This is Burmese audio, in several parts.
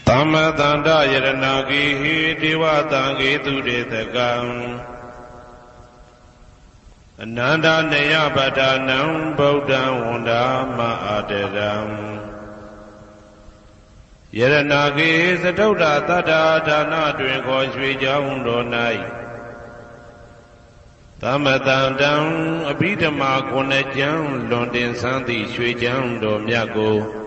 Tama tanda yaranagi dewa tangi tudetagam Ananda neya badanam Buddha wanda ma'adaram Yaranagi satauda tada dana tuin ko shwe jaun do nai Tama tandam abhidama kone jang londin santi shwe jaun do myago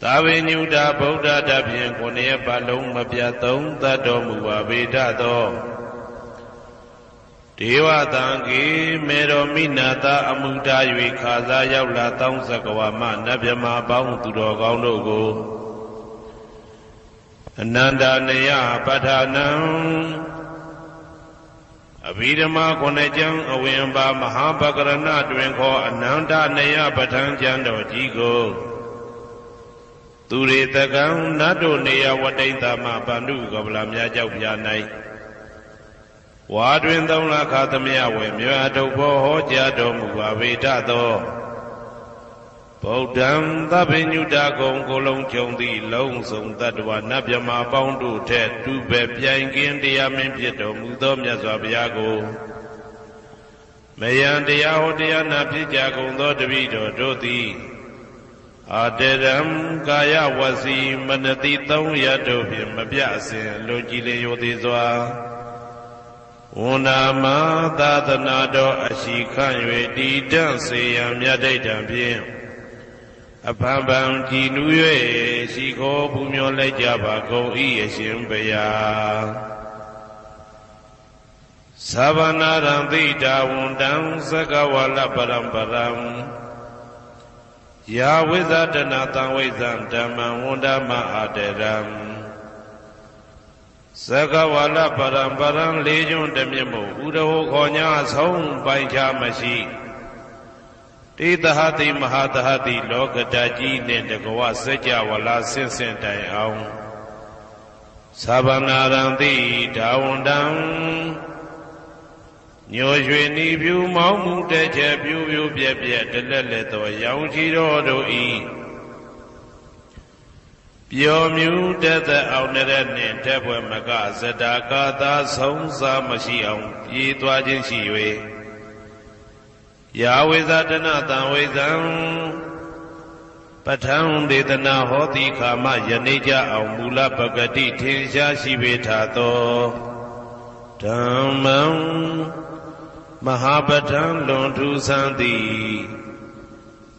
Tawe nyuda Buddha dabhyen kone balong mapyathong tato muwa vedato Dewa tangi mero minata amuda yui khaza yaula taung sakawa ma nabhyama baung tudo kaung do ko Ananda neya padhanam Abhidama kone jang awinba mahabhakarana twin ko Ananda neya padhan jan do ji ko Turi takang nado neya wadaita ma bandu kabla mya jauk pya nai Wadwin thong la khathamya we mya dopho ho ja do mu ba veda tho Buddham Thapinyuta Gong ko long chong thi long song tattva nabhyama paung tu thet tu be pyain kin taya min phit do mu tho Myat Swa Bhuya ko Mayan taya ho taya na phit ja gung tho tapi do do thi Aderam kaya wasi manati taung ya do phit mapya asin lo ji le yo thi swa Unama Tathana do ashikhan yue ti dang se yang myat dai tan phit Aphan bang ji nu yue shi kho phu myo lai ja ba gung I Ashin Bhuya Savanaram Thita Wundam Sakawala Paramparam Ya Vizadana Tang Vizam Dhammam Wundama Aderam Sakawala Paramparam Lejun Dhammyamu Udaho Khonya Song Paincha Mashi Tithahati Mahatahati Lokadaji Nendagawa Sajawala Sinsin Tai Aung Savanaram Thita Wundam Nyo shwe ni pyu maung mu te che pyu pyu pye pye telet le to yaung chi ro do I Pyo myu tet the aung nere nin tet pwe maka zeta ka tha song sa mashi aung pye twa chin shi yue Ya Vizadana Tang Vizam Pathang Dedana Hoti Khama Yanija aung mula Bhagati Thin sha shi ve tha to Dhammam Mahabhatam Lontu Santi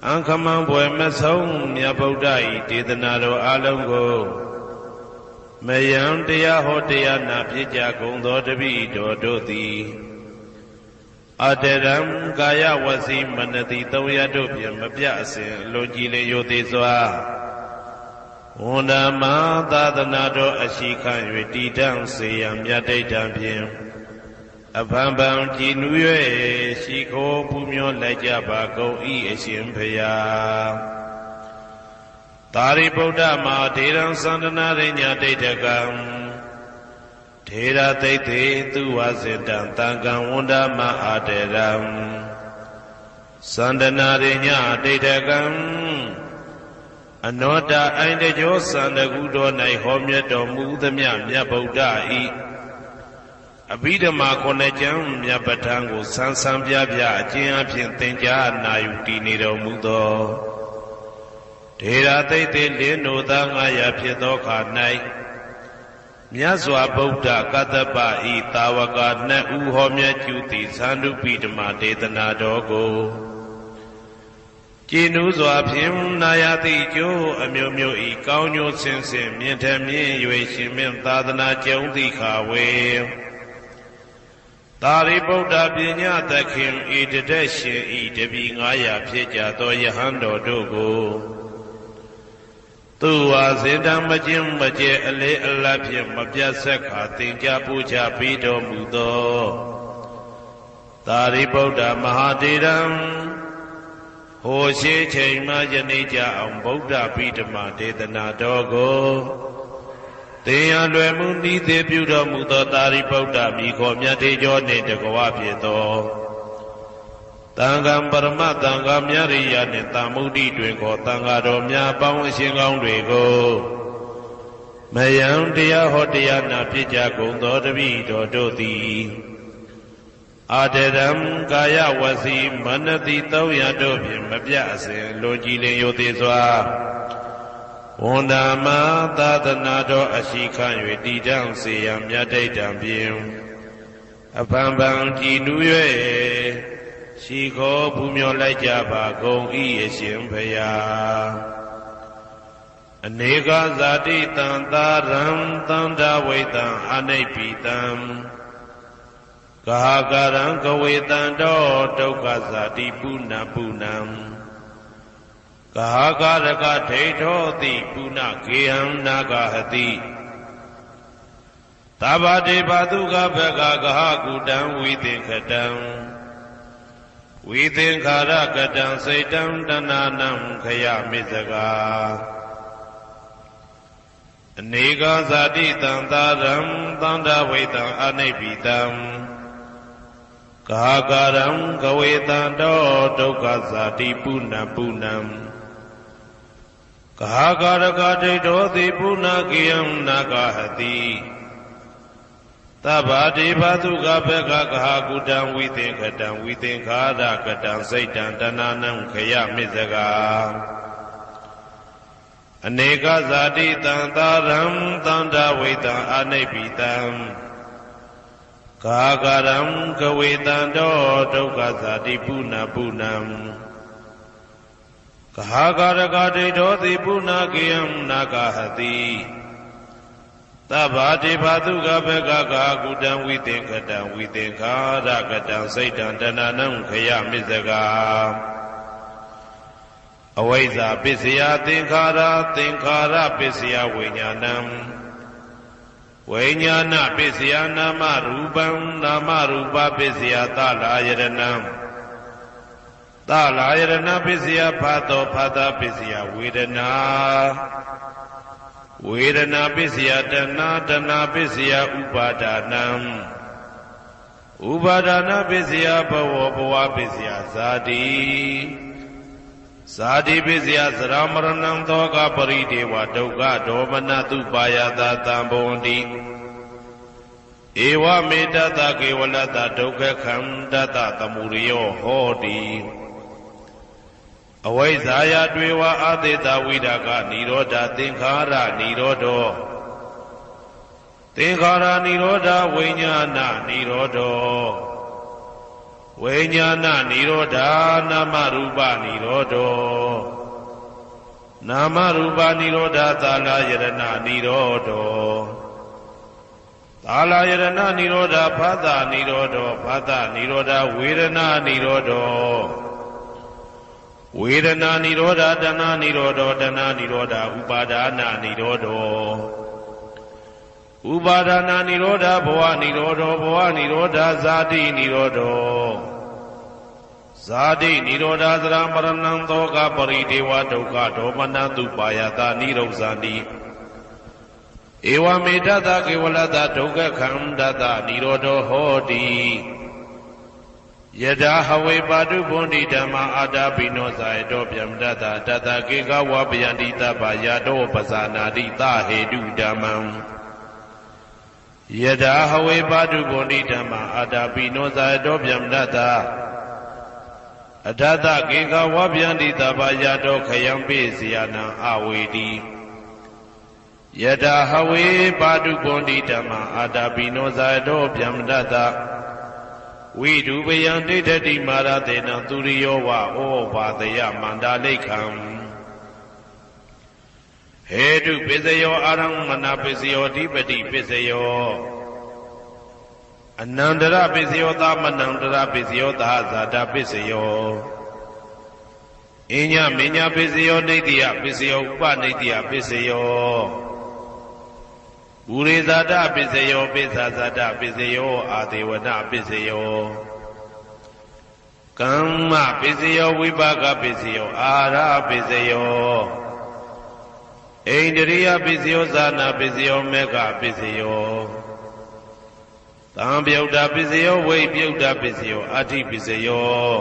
Ankamang Bwe Masong Nya Buddha I Dedana do along ko Mayam Taya Ho Taya Na Phit ja gung tho tapi do do thi Aderam Kaya Wasi Manati Taung ya do phit mapya asin lo ji le yo thi swa Unama Tathana do ashikhan yue ti dang se yang myat dai tan phit Aphan bang ji nu yue shi kho phu myo lai ja ba gung I Ashin Bhuya Tari Buddha ma Theram Sandana Rinya Daitakam Thera Daithe Tu Vasittam Tangam Wundama Aderam Sandana Rinya Daitakam Anoda Aindejo Sandagu do nai ho myat do mu thamya Myat Buddha I Abhidama kone jang Myat Pathan ko san san pya pya achin aphin thing ja na yu ti ne do mu tho Thera Daithe lin no tha ngaya phit tho kha nai Myat Swa Buddha Kathappa I Tawaka nat u ho myat chu ti Sandupidama Dedana do ko Jinu Swa Phim Nayati Jo Amyo Myo I Kaung Nyo Sin Sin Myin That Myin Yue Shin Min Thadana Jaung Thi Kha We Tari Buddha Pinya Takhin I Tadet Shin I Tapi Ngaya Phit ja tho Yahan do do ko Tu wa Sindam Majin Maje Ale Ala Phit Mapyat Sat Kha Thing ja Puja Pi do mu tho Tari Buddha Mahatheram Ho she chain ma yane ja aung Buddha Bidama Dedana do ko Teya lwe mu ni the pyu do mu tho Tari Buddha mi kho myat the jo ne takawa phit tho Tangam Parama Tangam Myariya ne Tamudi twin ko Tanga do mya paung Ashin kaung twe ko မယံတရားဟောတရားနာဖြစ်ကြကုန်သောတပည့်တော်တို့သည်အာတရံကာယဝစီမနတိ300တို့ဖြင့်မပြအစဉ်လိုကြည်လင်ရိုသေစွာဝန်တာမသာသနာတော်အရှိခံ၍တည်တံ့စေရန်မြတ်တိတ်တံဖြင့်အဖန်ဖန်ကြည်နူး၍ရှိခေါ်ပူမျောလိုက်ကြပါကုန်၏အရှင်ဘုရားအနေကဇာတိတံသာရံသန္တာဝိတံအနိဗ္ဗိတံဂဟာကရံကဝေတံတောဒုက္ခဇာတိပုဏ္ဏပုဏ္ဏံဂဟာကရကဒိဋ္ဌောတိပုဏ္ဏဂေဟံနာဂဟတိသဗ္ဗတေဘသုကဘဂဂဟကုတံဝိသင်္ခတံဝိသင်္ခာရကတံစိတ်တံတဏနံခယမိစကာအနေကဇာတိတံသာရံသန္တာဝိတံအနိဗ္ဗိတံဂဟာကရံကဝေတံတောဒုက္ခဇာတိပုဏ္ဏပုဏ္ဏံဂဟာကရကဒိဋ္ဌောတိပုဏ္ဏကေယံနာဂဟတိသဗ္ဗတေဘသုကဘဂဂဟကုတံဝိသင်္ခတံဝိသင်္ခာရကတံစိတ်တံတဏနံခယမိစကာအနေကဇာတိတံသာရံသန္တာဝိတံအနိဗ္ဗိတံဂဟာကရံကဝေတံတောဒုက္ခဇာတိပုဏ္ဏပုဏ္ဏံဂဟာကရကဒိဋ္ဌောတိပုဏ္ဏကေယံနာဂဟတိသဗ္ဗတေဘသုကဘဂဂဟကုတံဝိသင်္ခတံဝိသင်္ခာရကတံစိတ်တံတဏနံခယမိစကာအဝိဇ္ဇာပစ္စယသင်္ခါရသင်္ခါရပစ္စယဝိညာဏံဝိညာဏပစ္စယနာမရူပံနာမရူပပစ္စယသလာယရဏံသလာယရဏပစ္စယဖာတောဖာတာပစ္စယဝေဒနာဝေဒနာပစ္စယတဏတဏပစ္စယဥပါဒာနံဥပါဒနာပစ္စယဘဝဘဝပစ္စယဇာတိဇာတိပစ္စယသရမရဏံသောကပရိဒေဝဒုက္ခဒေါမနတုပါယတာတံဘဝန္တိဧဝမေတ္တကေဝလတဒုက္ခခန္တတသမုရိယောဟောတိအဝိဇ္ဇာယတွေဝအာသေတဝိဒါကနိရောဓသင်္ခါရနိရောဓောသင်္ခါရနိရောဓဝိညာဏနိရောဓောဝိညာဏနိရောဓနာမရူပနိရောဓောနာမရူပနိရောဓသာလယရဏနိရောဓောသာလယရဏနိရောဓဖသနိရောဓောဖသနိရောဓဝေဒနာနိရောဓောဝေဒနာနိရောဓတဏနိရောဓတဏနိရောဓဥပါဒနာနိရောဓဥပါဒနာနိရောဓဘဝနိရောဓဘဝနိရောဓဇာတိနိရောဓဇာတိနိရောဓသရမရဏံသောကပရိဒေဝဒုက္ခဒေါမနတုပါယတာနိရောဇာတိဧဝမေတ္တကေဝလတဒုက္ခခန္တတနိရောဓဟောတိယဒဟဝေပါတုဗန္တိဓမ္မာအာတာပိနောဇာယတောဗျမတတတတကေကဝပယန္တိတပယတောပဇာနာတိသဟေတုဓမ္မံယဒဟဝေပါတုဗန္တိဓမ္မာအာတာပိနောဇာယတောဗျမတတအထတကေကဝပယန္တိတပယတောခယံပိစီယနံအဝေတိယဒဟဝေပါတုဗန္တိဓမ္မာအာတာပိနောဇာယတောဗျမတတဝိဒုပယံဒိဋ္ဌတိမာရတေနသူရိယောဝဩဘာတယမန္တာလိခံဟေတုပစ္စယောအာရမဏပစ္စယောဓိပတိပစ္စယောအနန္တရပစ္စယောသမနန္တရပစ္စယောသာဇာတပစ္စယောအညမညပစ္စယောဒိဋ္ဌိယပစ္စယောဥပနိဋ္ဌိယပစ္စယောဘူရိဇာတပစ္စယောပိစ္ဆာဇာတပစ္စယောအာဒေဝနပစ္စယောကမ္မပစ္စယောဝိပါကပစ္စယောအာရပစ္စယောဣန္ဒရိယပစ္စယောဇာနာပစ္စယောမေဃပစ္စယောသံပြုတ်တာပစ္စယောဝိပြုတ်တာပစ္စယောအာတိပစ္စယော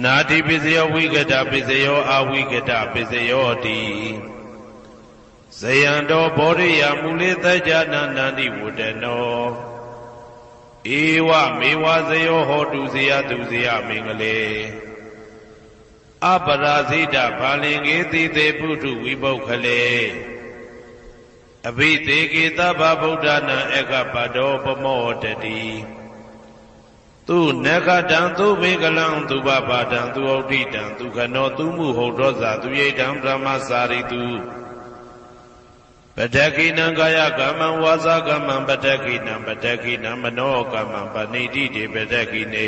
နာတိပစ္စယောဝိကတပစ္စယောအာဝိကတပစ္စယောတိ ဇယံတော်ဘောရိယမူလေသကြနာနန္တိဝတ္တနောဧဝမေဝဇယောဟောတုဇယတုဇယမင်္ဂလေအပရာဇိတဘာလင်္ကေတိတေပုထုဝိပုခ္ခလေအဘိသေကေသဗ္ဗဗုဒ္ဓနာဧကပတောပမောတတိသူနဂတံသူမေကလံသူဘဘာတံသူဩဋ္ဌိတံသူခနောသူမှုဟုတ်သောဇာသူယိတံဗြဟ္မစာရိတုပတက္ခိနံကာယကမ္မံဝါစာကမ္မံပတက္ခိနံပတက္ခိနံမနောကမ္မံပဏိတိတေပတက္ခိနေ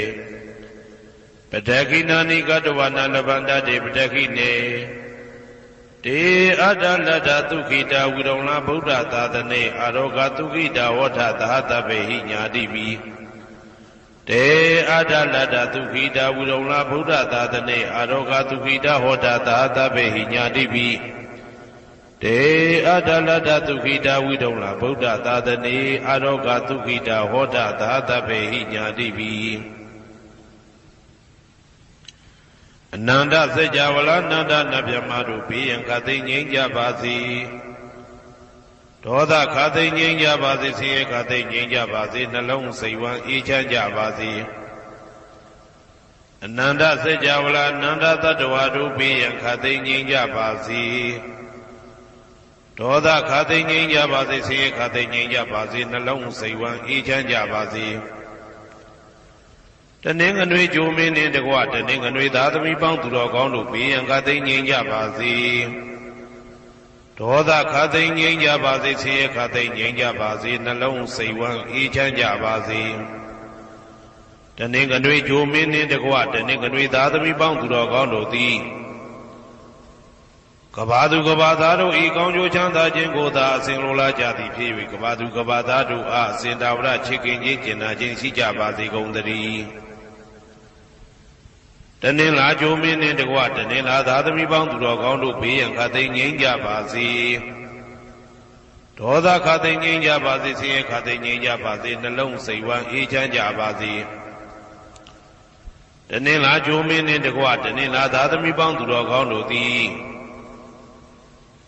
ပတက္ခိနာနိကတဝနာလဗန္တတေပတက္ခိနေတေအတ္တလတ္တသုခိတာဝိရုံလဗုဒ္ဓသာသနေအာရောဂသုခိတာဝဋ္ဌသဟတဗေဟိညာတိပိတေအတ္တလတ္တသုခိတာဝိရုံလဗုဒ္ဓသာသနေအာရောဂသုခိတာဟောတာသဟတဗေဟိညာတိပိတေအတ္တလတ္တသုခိတာဝိရုံလဗုဒ္ဓသာသနေအာရောဂသုခိတာဟောတာသဟတဗေဟိညာတိပိအနန္တစัจ java လာနန္ဒနဗျမတို့ဘေးရန်ခသိငြိမ်းကြပါစေဒေါသခသိငြိမ်းကြပါစေဆင်းရဲခသိငြိမ်းကြပါစေနှလုံးစိတ်ဝမ်းအေးချမ်းကြပါစေအနန္တစัจ java လာနန္ဒတတ္တဝါတို့ဘေးရန်ခသိငြိမ်းကြပါစေဒေါသခသိငြိမ်းကြပါစေဆင်းရဲခသိငြိမ်းကြပါစေနှလုံးစိတ်ဝမ်းအေးချမ်းကြပါစေတနင်္ဂနွေဂျိုမင်းနှင့်တကွတနင်္ဂနွေသားသမီးပေါင်းသူတော်ကောင်းတို့ဘေးရန်ခသိငြိမ်းကြပါစေဒေါသခသိငြိမ်းကြပါစေဆင်းရဲခသိငြိမ်းကြပါစေနှလုံးစိတ်ဝမ်းအေးချမ်းကြပါစေတနင်္ဂနွေဂျိုမင်းနှင့်တကွတနင်္ဂနွေသားသမီးပေါင်းသူတော်ကောင်းတို့သည်ကဘာသူကဘာသားတို့ဤကောင်းကျိုးချမ်းသာခြင်းကိုသာအစဉ်လိုလားကြသည်ဖြစ်၍ကဘာသူကဘာသားတို့အားအစဉ်တာဝရချစ်ခင်ခြင်းကျင်နာခြင်းရှိကြပါစေကုန်သတည်းတနင်္လာဂျိုမင်းနှင့်တကွတနင်္လာသားသမီးပေါင်းသူတော်ကောင်းတို့ဘေးရန်ခသိငြိမ်းကြပါစေဒေါသခသိငြိမ်းကြပါစေဆင်းရဲခသိငြိမ်းကြပါစေနှလုံးစိတ်ဝမ်းအေးချမ်းကြပါစေတနင်္လာဂျိုမင်းနှင့်တကွတနင်္လာသားသမီးပေါင်းသူတော်ကောင်းတို့သည်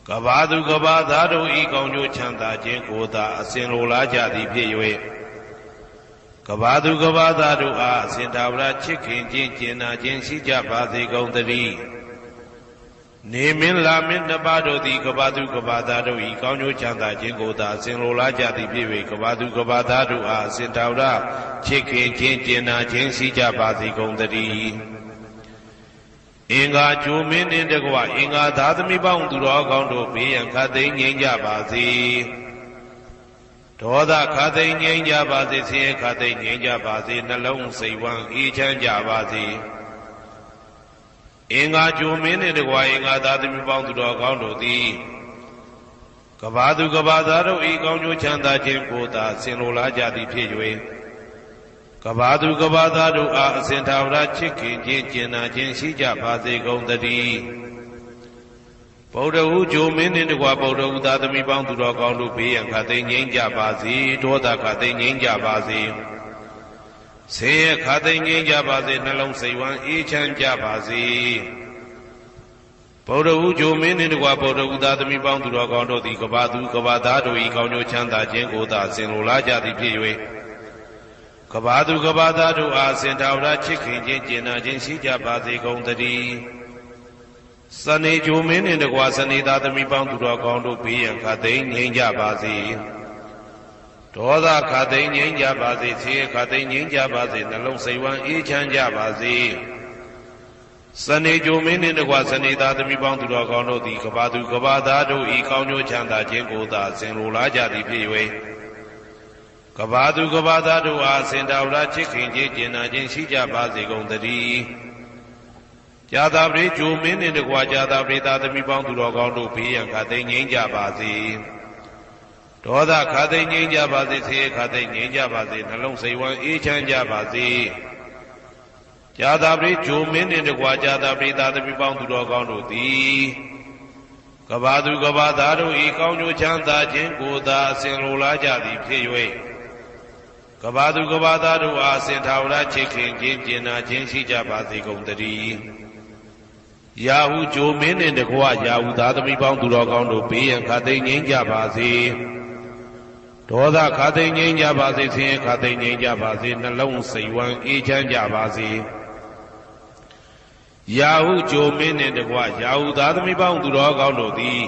ကဘာသူကဘာသားတို့ဤကောင်းကျိုးချမ်းသာခြင်းကိုသာအစဉ်လိုလားကြသည်ဖြစ်၍ကဘာသူကဘာသားတို့အားအစဉ်တာဝရချစ်ခင်ခြင်းကျင်နာခြင်းရှိကြပါစေကုန်သတည်းနေမင်းလာမင်းနှစ်ပါးတို့သည်ကဘာသူကဘာသားတို့ဤကောင်းကျိုးချမ်းသာခြင်းကိုသာအစဉ်လိုလားကြသည်ဖြစ်၍ကဘာသူကဘာသားတို့အားအစဉ်တာဝရချစ်ခင်ခြင်းကျင်နာခြင်းရှိကြပါစေကုန်သတည်းအင်္ဂါဂျိုမင်းနှင့်တကွအင်္ဂါသားသမီးပေါင်းသူတော်ကောင်းတို့ဘေးရန်ခသိငြိမ်းကြပါစေဒေါသခသိငြိမ်းကြပါစေဆင်းရဲခသိငြိမ်းကြပါစေနှလုံးစိတ်ဝမ်းအေးချမ်းကြပါစေအင်္ဂါဂျိုမင်းနှင့်တကွအင်္ဂါသားသမီးပေါင်းသူတော်ကောင်းတို့သည်ကဘာသူကဘာသားတို့ဤကောင်းကျိုးချမ်းသာခြင်းကိုသာဆင်လိုလားကြသည်ဖြစ်၍ကဘာသူကဘာသားတို့အားအစဉ်ထာဝရချစ်ခင်ခြင်းကျင်နာခြင်းရှိကြပါစေကုန်သတည်းဗုဒ္ဓဟူဂျိုမင်းနှင့်တကွဗုဒ္ဓဟူသားသမီးပေါင်းသူတော်ကောင်းတို့ဘေးရန်ခသိငြိမ်းကြပါစေဒေါသခသိငြိမ်းကြပါစေဆင်းရဲခသိငြိမ်းကြပါစေနှလုံးစိတ်ဝမ်းအေးချမ်းကြပါစေဗုဒ္ဓဟူဂျိုမင်းနှင့်တကွဗုဒ္ဓဟူသားသမီးပေါင်းသူတော်ကောင်းတို့သည်ကဘာသူကဘာသားတို့၏ကောင်းကျိုးချမ်းသာခြင်းကိုသာဆင်လိုလားကြသည်ဖြစ်၍ကဘာသူကဘာသားတို့အားစင်ထာဝရချစ်ခင်ခြင်းကျင်နာခြင်းရှိကြပါစေကုန်သတည်းစနေဂျိုမင်းနှင့်တကွစနေသားသမီးပေါင်းသူတော်ကောင်းတို့ဘေးရန်ခသိငြိမ်းကြပါစေဒေါသခသိငြိမ်းကြပါစေဆင်းရဲခသိငြိမ်းကြပါစေနှလုံးစိတ်ဝမ်းအေးချမ်းကြပါစေစနေဂျိုမင်းနှင့်တကွစနေသားသမီးပေါင်းသူတော်ကောင်းတို့သည်ကဘာသူကဘာသားတို့ဤကောင်းကျိုးချမ်းသာခြင်းကိုသာဆင်လိုလားကြသည်ဖြစ်၍ကဘာသူကဘာသားတို့အားစင်တာဝရချစ်ခင်ခြင်းကျင်နာခြင်းရှိကြပါစေကုန်သတည်းဇာတာပရိဂျိုမင်းနှင့်တကွာဇာတာပရိသားသမီးပေါင်းသူတော်ကောင်းတို့ဘေးရန်ခသိငြိမ်းကြပါစေဒေါသခသိငြိမ်းကြပါစေဆင်းရဲခသိငြိမ်းကြပါစေနှလုံးစိတ်ဝမ်းအေးချမ်းကြပါစေဇာတာပရိဂျိုမင်းနှင့်တကွာဇာတာပရိသားသမီးပေါင်းသူတော်ကောင်းတို့သည်ကဘာသူကဘာသားတို့ဤကောင်းကျိုးချမ်းသာခြင်းကိုသာအစဉ်လိုလားကြသည်ဖြစ်၍ကဘာသူကဘာသားတို့အားစင်ထာဝရချစ်ခင်ခြင်းကျင်နာခြင်းရှိကြပါစေကုန်သတည်း ရာဟုဂျိုမင်းနှင့်တကွရာဟုသားသမီးပေါင်းသူတော်ကောင်းတို့ဘေးရန်ခတ်သိမ်းငြိမ်းကြပါစေဒေါသခတ်သိမ်းငြိမ်းကြပါစေဆင်းရဲခတ်သိမ်းငြိမ်းကြပါစေနှလုံးစိတ်ဝမ်းအေးချမ်းကြပါစေရာဟုဂျိုမင်းနှင့်တကွရာဟုသားသမီးပေါင်းသူတော်ကောင်းတို့သည်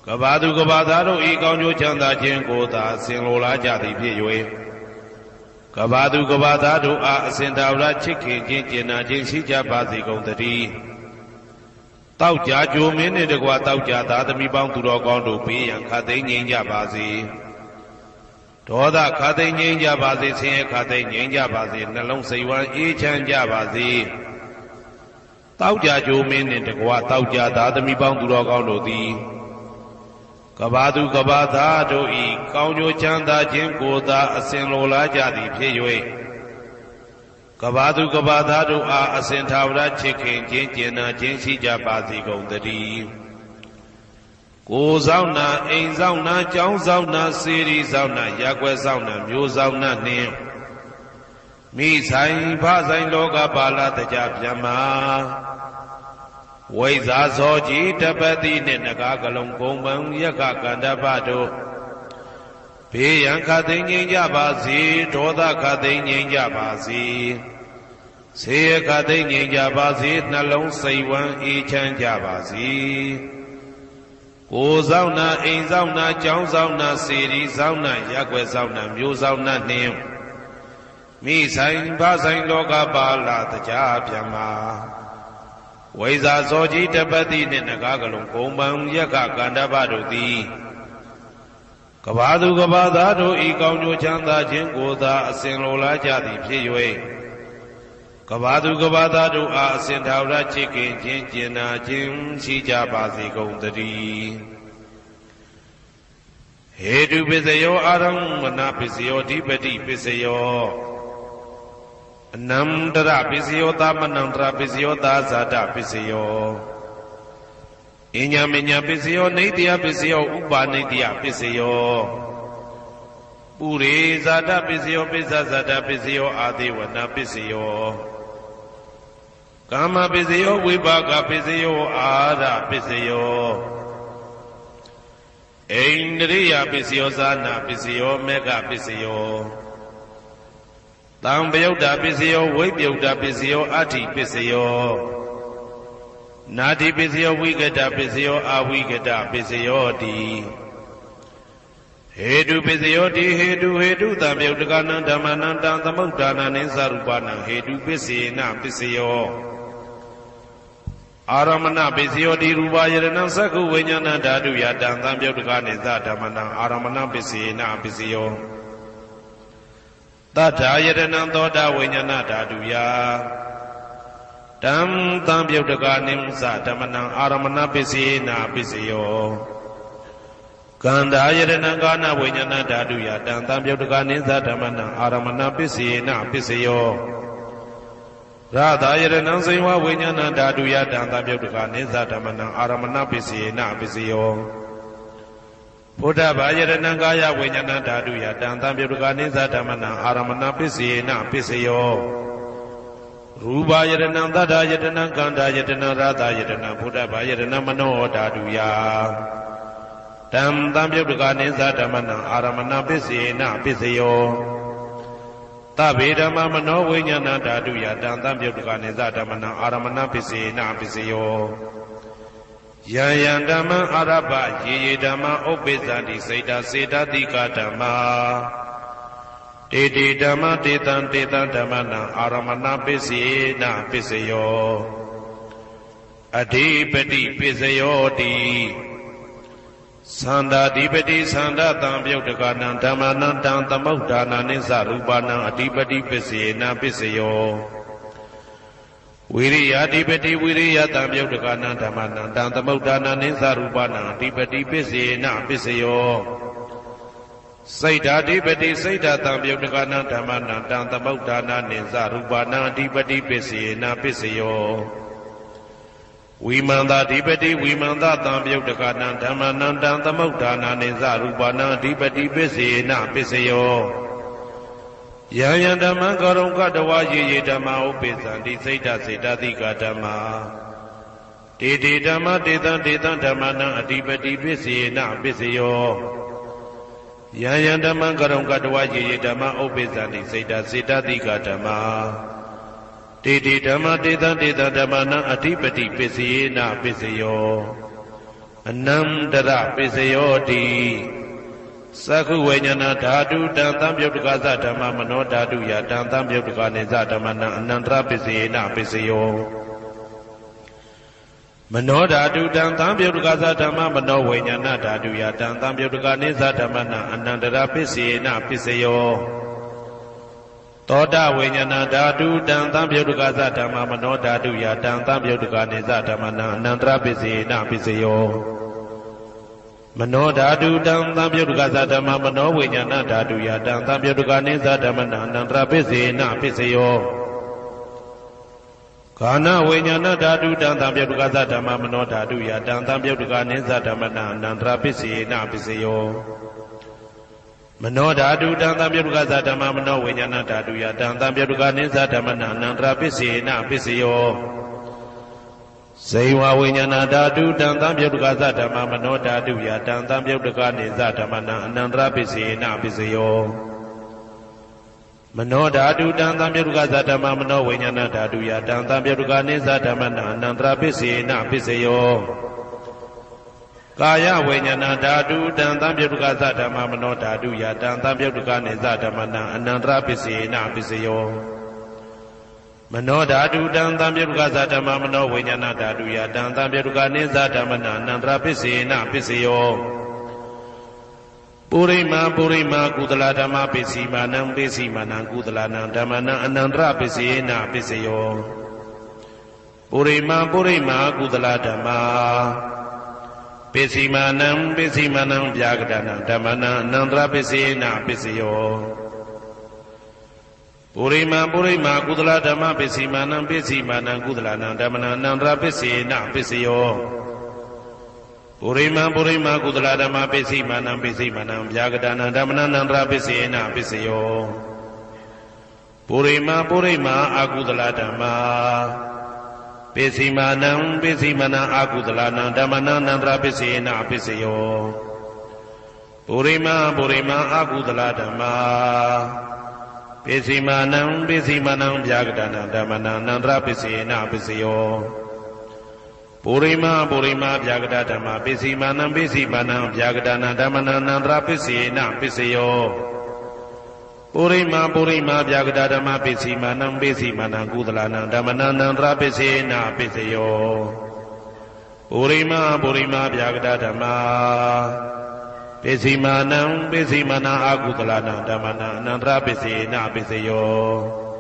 ကဘာသူကဘာသားတို့ဤကောင်းကျိုးချမ်းသာခြင်းကိုသာဆင်လိုလားကြသည်ဖြစ်၍ကဘာသူကဘာသားတို့အားအစဉ်သာဝရချစ်ခင်ခြင်းကျင်နာခြင်းရှိကြပါစေကုန်သတည်းတောက်ကြကြိုမင်းနှင့်တကွတောက်ကြသားသမီးပေါင်းသူတော်ကောင်းတို့ဘေးရန်ခတ်သိမ်းငြိမ်းကြပါစေဒေါသခတ်သိမ်းငြိမ်းကြပါစေဆင်းရဲခတ်သိမ်းငြိမ်းကြပါစေနှလုံးစိတ်ဝမ်းအေးချမ်းကြပါစေတောက်ကြကြိုမင်းနှင့်တကွတောက်ကြသားသမီးပေါင်းသူတော်ကောင်းတို့သည်ကဘာသူကဘာသားတို့ဤကောင်းကျိုးချမ်းသာခြင်းကိုသာအစဉ်လိုလားကြသည်ဖြစ်၍ကဘာသူကဘာသားတို့အားအစဉ်သာဝရချစ်ခင်ခြင်းကျင်နာခြင်းရှိကြပါစေကုန်သတည်းကိုယ်ဆောင်နာအိမ်ဆောင်နာကျောင်းဆောင်နာစေရီဆောင်နာရပ်ကွက်ဆောင်နာမျိုးဆောင်နာနှင့်မိဆိုင်ဖဆိုင်လောကပါဠတကြဗျမဝိဇာဇောကြီးတပတိနှင့်နဂါကလုံးကုံပံယက္ခကန္တပတို့ဘေးရန်ခတ်သိမ်းငြိမ်းကြပါစေဒေါသခတ်သိမ်းငြိမ်းကြပါစေဆေးရခတ်သိမ်းငြိမ်းကြပါစေနှလုံးစိတ်ဝမ်းအေးချမ်းကြပါစေကိုယ်ဆောင်နာအိမ်ဆောင်နာကျောင်းဆောင်နာစေရီဆောင်နာရပ်ကွက်ဆောင်နာမျိုးဆောင်နာနှင့်မိဆိုင်ဖဆိုင်လောကပါဠတကြဗျမဝိဇာဇောကြီးတပတိနှင့်နဂါကလုံးကုံပံယက္ခကန္တပတို့သည်ကဘာသူကဘာသားတို့ဤကောင်းကျိုးချမ်းသာခြင်းကိုသာအစဉ်လိုလားကြသည်ဖြစ်၍ကဘာသူကဘာသားတို့အားအစဉ်သာဝရချစ်ခင်ခြင်းကျင်နာခြင်းရှိကြပါစေကုန်သတည်းဟေတုပစ္စယောအာရမဏပစ္စယောဓိပတိပစ္စယောအနန္တရပစ္စယောသမနန္တရပစ္စယောသာဇာတပစ္စယောအညမညပစ္စယောနေတယပစ္စယောဥပါနေတယပစ္စယောပုရိဇာတပစ္စယောပစ္စဇာတပစ္စယောအာသေဝနာပစ္စယောကာမပစ္စယောဝိပါကပစ္စယောအာရပစ္စယောဣန္ဒရိယပစ္စယောဇာနာပစ္စယောမေဃပစ္စယောတံပယုတ်တာပစ္စယောဝိပယုတ်တာပစ္စယောအဋ္ဌိပစ္စယောနာတိပစ္စယောဝိကတပစ္စယောအဝိကတပစ္စယောတိဟေတုပစ္စယောတိဟေတုတံပယုတ်တကနံဓမ္မနံတံသမုဒ္ဒါနံနိသရူပနံဟေတုပစ္စေနပစ္စယောအာရမဏပစ္စယောတိရူပယရဏံသက္ကုဝိညာဏဓာတုယတံသံပယုတ်တကနိသဓမ္မနံအာရမဏပစ္စေနပစ္စယောတထာယရဏံသောတာဝိညာဏဓာတုယတံသံပယုတ်တကနိသဓမ္မနံအာရမဏပစ္စေနပစ္စယောကန္ဓာယရဏံကာနဝိညာဏဓာတုယတံသံပယုတ်တကနိသဓမ္မနံအာရမဏပစ္စေနပစ္စယောရသာယရဏံဇိဝဝိညာဏဓာတုယတံသံပယုတ်တကနိသဓမ္မနံအာရမဏပစ္စေနပစ္စယောဘုဒ္ဓဘာယရဏံကာယဝိညာဏဓာတုယတံသံပယုတ်တကနိသဓမ္မနံအာရမဏပစ္စေနပစ္စယောရူပယရဏံသတ္တယတနံကန္တာယတနံရသယတနံဘုဒ္ဓဘာယရဏံမနောဓာတုယတံသံပယုတ်တကနိသဓမ္မနံအာရမဏပစ္စေနပစ္စယောသဗ္ဗေဓမ္မမနောဝိညာဏဓာတုယတံသံပယုတ်တကနိသဓမ္မနံအာရမဏပစ္စေနပစ္စယောယံယံဓမ္မအာရပယေယေဓမ္မဥပ္ပိသန္တိစေတစေတတိကဓမ္မာတေတိဓမ္မတေတံဓမ္မနံအာရမဏပစ္စေနပစ္စယောအဓိပတိပစ္စယောတိသန္တာဓိပတိသန္တာတံပယုတ်တကနံဓမ္မနံတံသမုဒ္ဒါနနိသရူပနံအဓိပတိပစ္စေနပစ္စယောဝိရိယဓိပတိဝိရိယတံပယုတ်တကနံဓမ္မနံတံသမုဒ္ဒါနနိသရူပနံအဓိပတိပစ္စေနပစ္စယောစိတ်ဓာဓိပတိစိတ်ဓာတံပယုတ်တကနံဓမ္မနံတံသမုဒ္ဒါနနိသရူပနံအဓိပတိပစ္စေနပစ္စယောဝိမန္တာဓိပတိဝိမန္တတံပယုတ်တကနံဓမ္မနံတံသမုဒ္ဒါနနိသရူပနံအဓိပတိပစ္စေနပစ္စယောယံယံဓမ္မံကရုံကတဝါယေယေဓမ္မဥပ္ပိသန္တိစိတ်ဓာစေတသိကဓမ္မာ တေတေဓမ္မတေတံတေတံဓမ္မနံအဓိပတိပစ္စေနပစ္စယောယံယံဓမ္မံကရုံကတဝယေယေဓမ္မဥပ္ပိသန္တိစေတစေတတိကဓမ္မာတေတေဓမ္မတေတံတေတံဓမ္မနံအဓိပတိပစ္စေနပစ္စယောအနန္တရပစ္စယောတိသက္ခုဝိညာဏဓာတုတံသံပြုတ်တကသဓမ္မမနောဓာတုယတံသံပြုတ်တကနေသဓမ္မနံအနန္တရပစ္စေနပစ္စယောမနောဓာတုတံသံပြုတ်တကသဓမ္မမနောဝိညာဏဓာတုယတံသံပြုတ်တကနေသဓမ္မနံအနန္တရပစ္စေနပစ္စယောသောတဝိညာဏဓာတုတံသံပြုတ်တကသဓမ္မမနောဓာတုယတံသံပြုတ်တကနေသဓမ္မနံအနန္တရပစ္စေနပစ္စယောမနောဓာတုတံသံပြုတ်တကသဓမ္မမနောဝိညာဏဓာတုယတံသံပြုတ်တကနေသဓမ္မနံအနန္တရပစ္စေနပစ္စယောကာနဝိညာဏဓာတုတံသံပြုတ်တကသဓမ္မမနောဓာတုယတံသံပြုတ်တကနေသဓမ္မနံအနန္တရပစ္စေနပစ္စယောမနောဓာတုတံသံပြုတ်တကသဓမ္မမနောဝိညာဏဓာတုယတံသံပြုတ်တကနေသဓမ္မနံအနန္တရပစ္စေနပစ္စယောဇေဝဝိညာဏဓာတုတံသံပြုတ်တကသဓမ္မမနောဓာတုယတံသံပြုတ်တကနေသဓမ္မနံအနန္တရပစ္စေနပစ္စယောမနောဓာတုတံသံပြုတ်တကသဓမ္မမနောဝိညာဏဓာတုယတံသံပြုတ်တကနေသဓမ္မနံအနန္တရပစ္စေနပစ္စယောကာယဝိညာဏဓာတုတံသံပြုတ်တကသဓမ္မမနောဓာတုယတံသံပြုတ်တကနေသဓမ္မနံအနန္တရပစ္စေနပစ္စယောမနောဓာတုတံသံပြုတ်တကသဓမ္မမနောဝိညာဏဓာတုယတံသံပြုတ်တကနေသဓမ္မနံအနန္တရပစ္စေနပစ္စယောပုရိမာပုရိမာကုသလဓမ္မပစ္စည်းမာနံပစ္စည်းမာနံကုသလနံဓမ္မနံအနန္တရပစ္စေနပစ္စယောပုရိမာပုရိမာကုသလဓမ္မာပစ္စည်းမာနံပစ္စည်းမာနံဗျာကတနံဓမ္မနံအနန္တရပစ္စေနပစ္စယောပုရိမာပုရိမာကုသလဓမ္မပစ္စည်းမာနံပစ္စည်းမာနံကုသလနံဓမ္မနံအနန္တရပစ္စေနပစ္စယောပုရိမာပုရိမာကုသလဓမ္မပစ္စည်းမာနံပစ္စည်းမာနံဗျာကတနံဓမ္မနံအနန္တရပစ္စေနပစ္စယောပုရိမာပုရိမာအကုသလဓမ္မာပစ္စည်းမာနံပစ္စည်းမာနံအကုသလနံဓမ္မနံအနန္တရပစ္စေနပစ္စယောပုရိမာပုရိမာအကုသလဓမ္မာပစ္စည်းမာနံပစ္စည်းမာနံဗျာကတနံဓမ္မနံအနန္တရပစ္စေနပစ္စယောပုရိမာပုရိမာဗျာကတဓမ္မပစ္စည်းမာနံပစ္စည်းမာနံဗျာကတနံဓမ္မနံအနန္တရပစ္စေနပစ္စယောပုရိမာပုရိမာဗျာကတဓမ္မပစ္စည်းမာနံပစ္စည်းမာနံကုသလနံဓမ္မနံအနန္တရပစ္စေနပစ္စယောပုရိမာပုရိမာဗျာကတဓမ္မပစ္စည်းမာနံပစ္စည်းမာနံအကုသလနံဓမ္မနံအနန္တရပစ္စေနပစ္စယော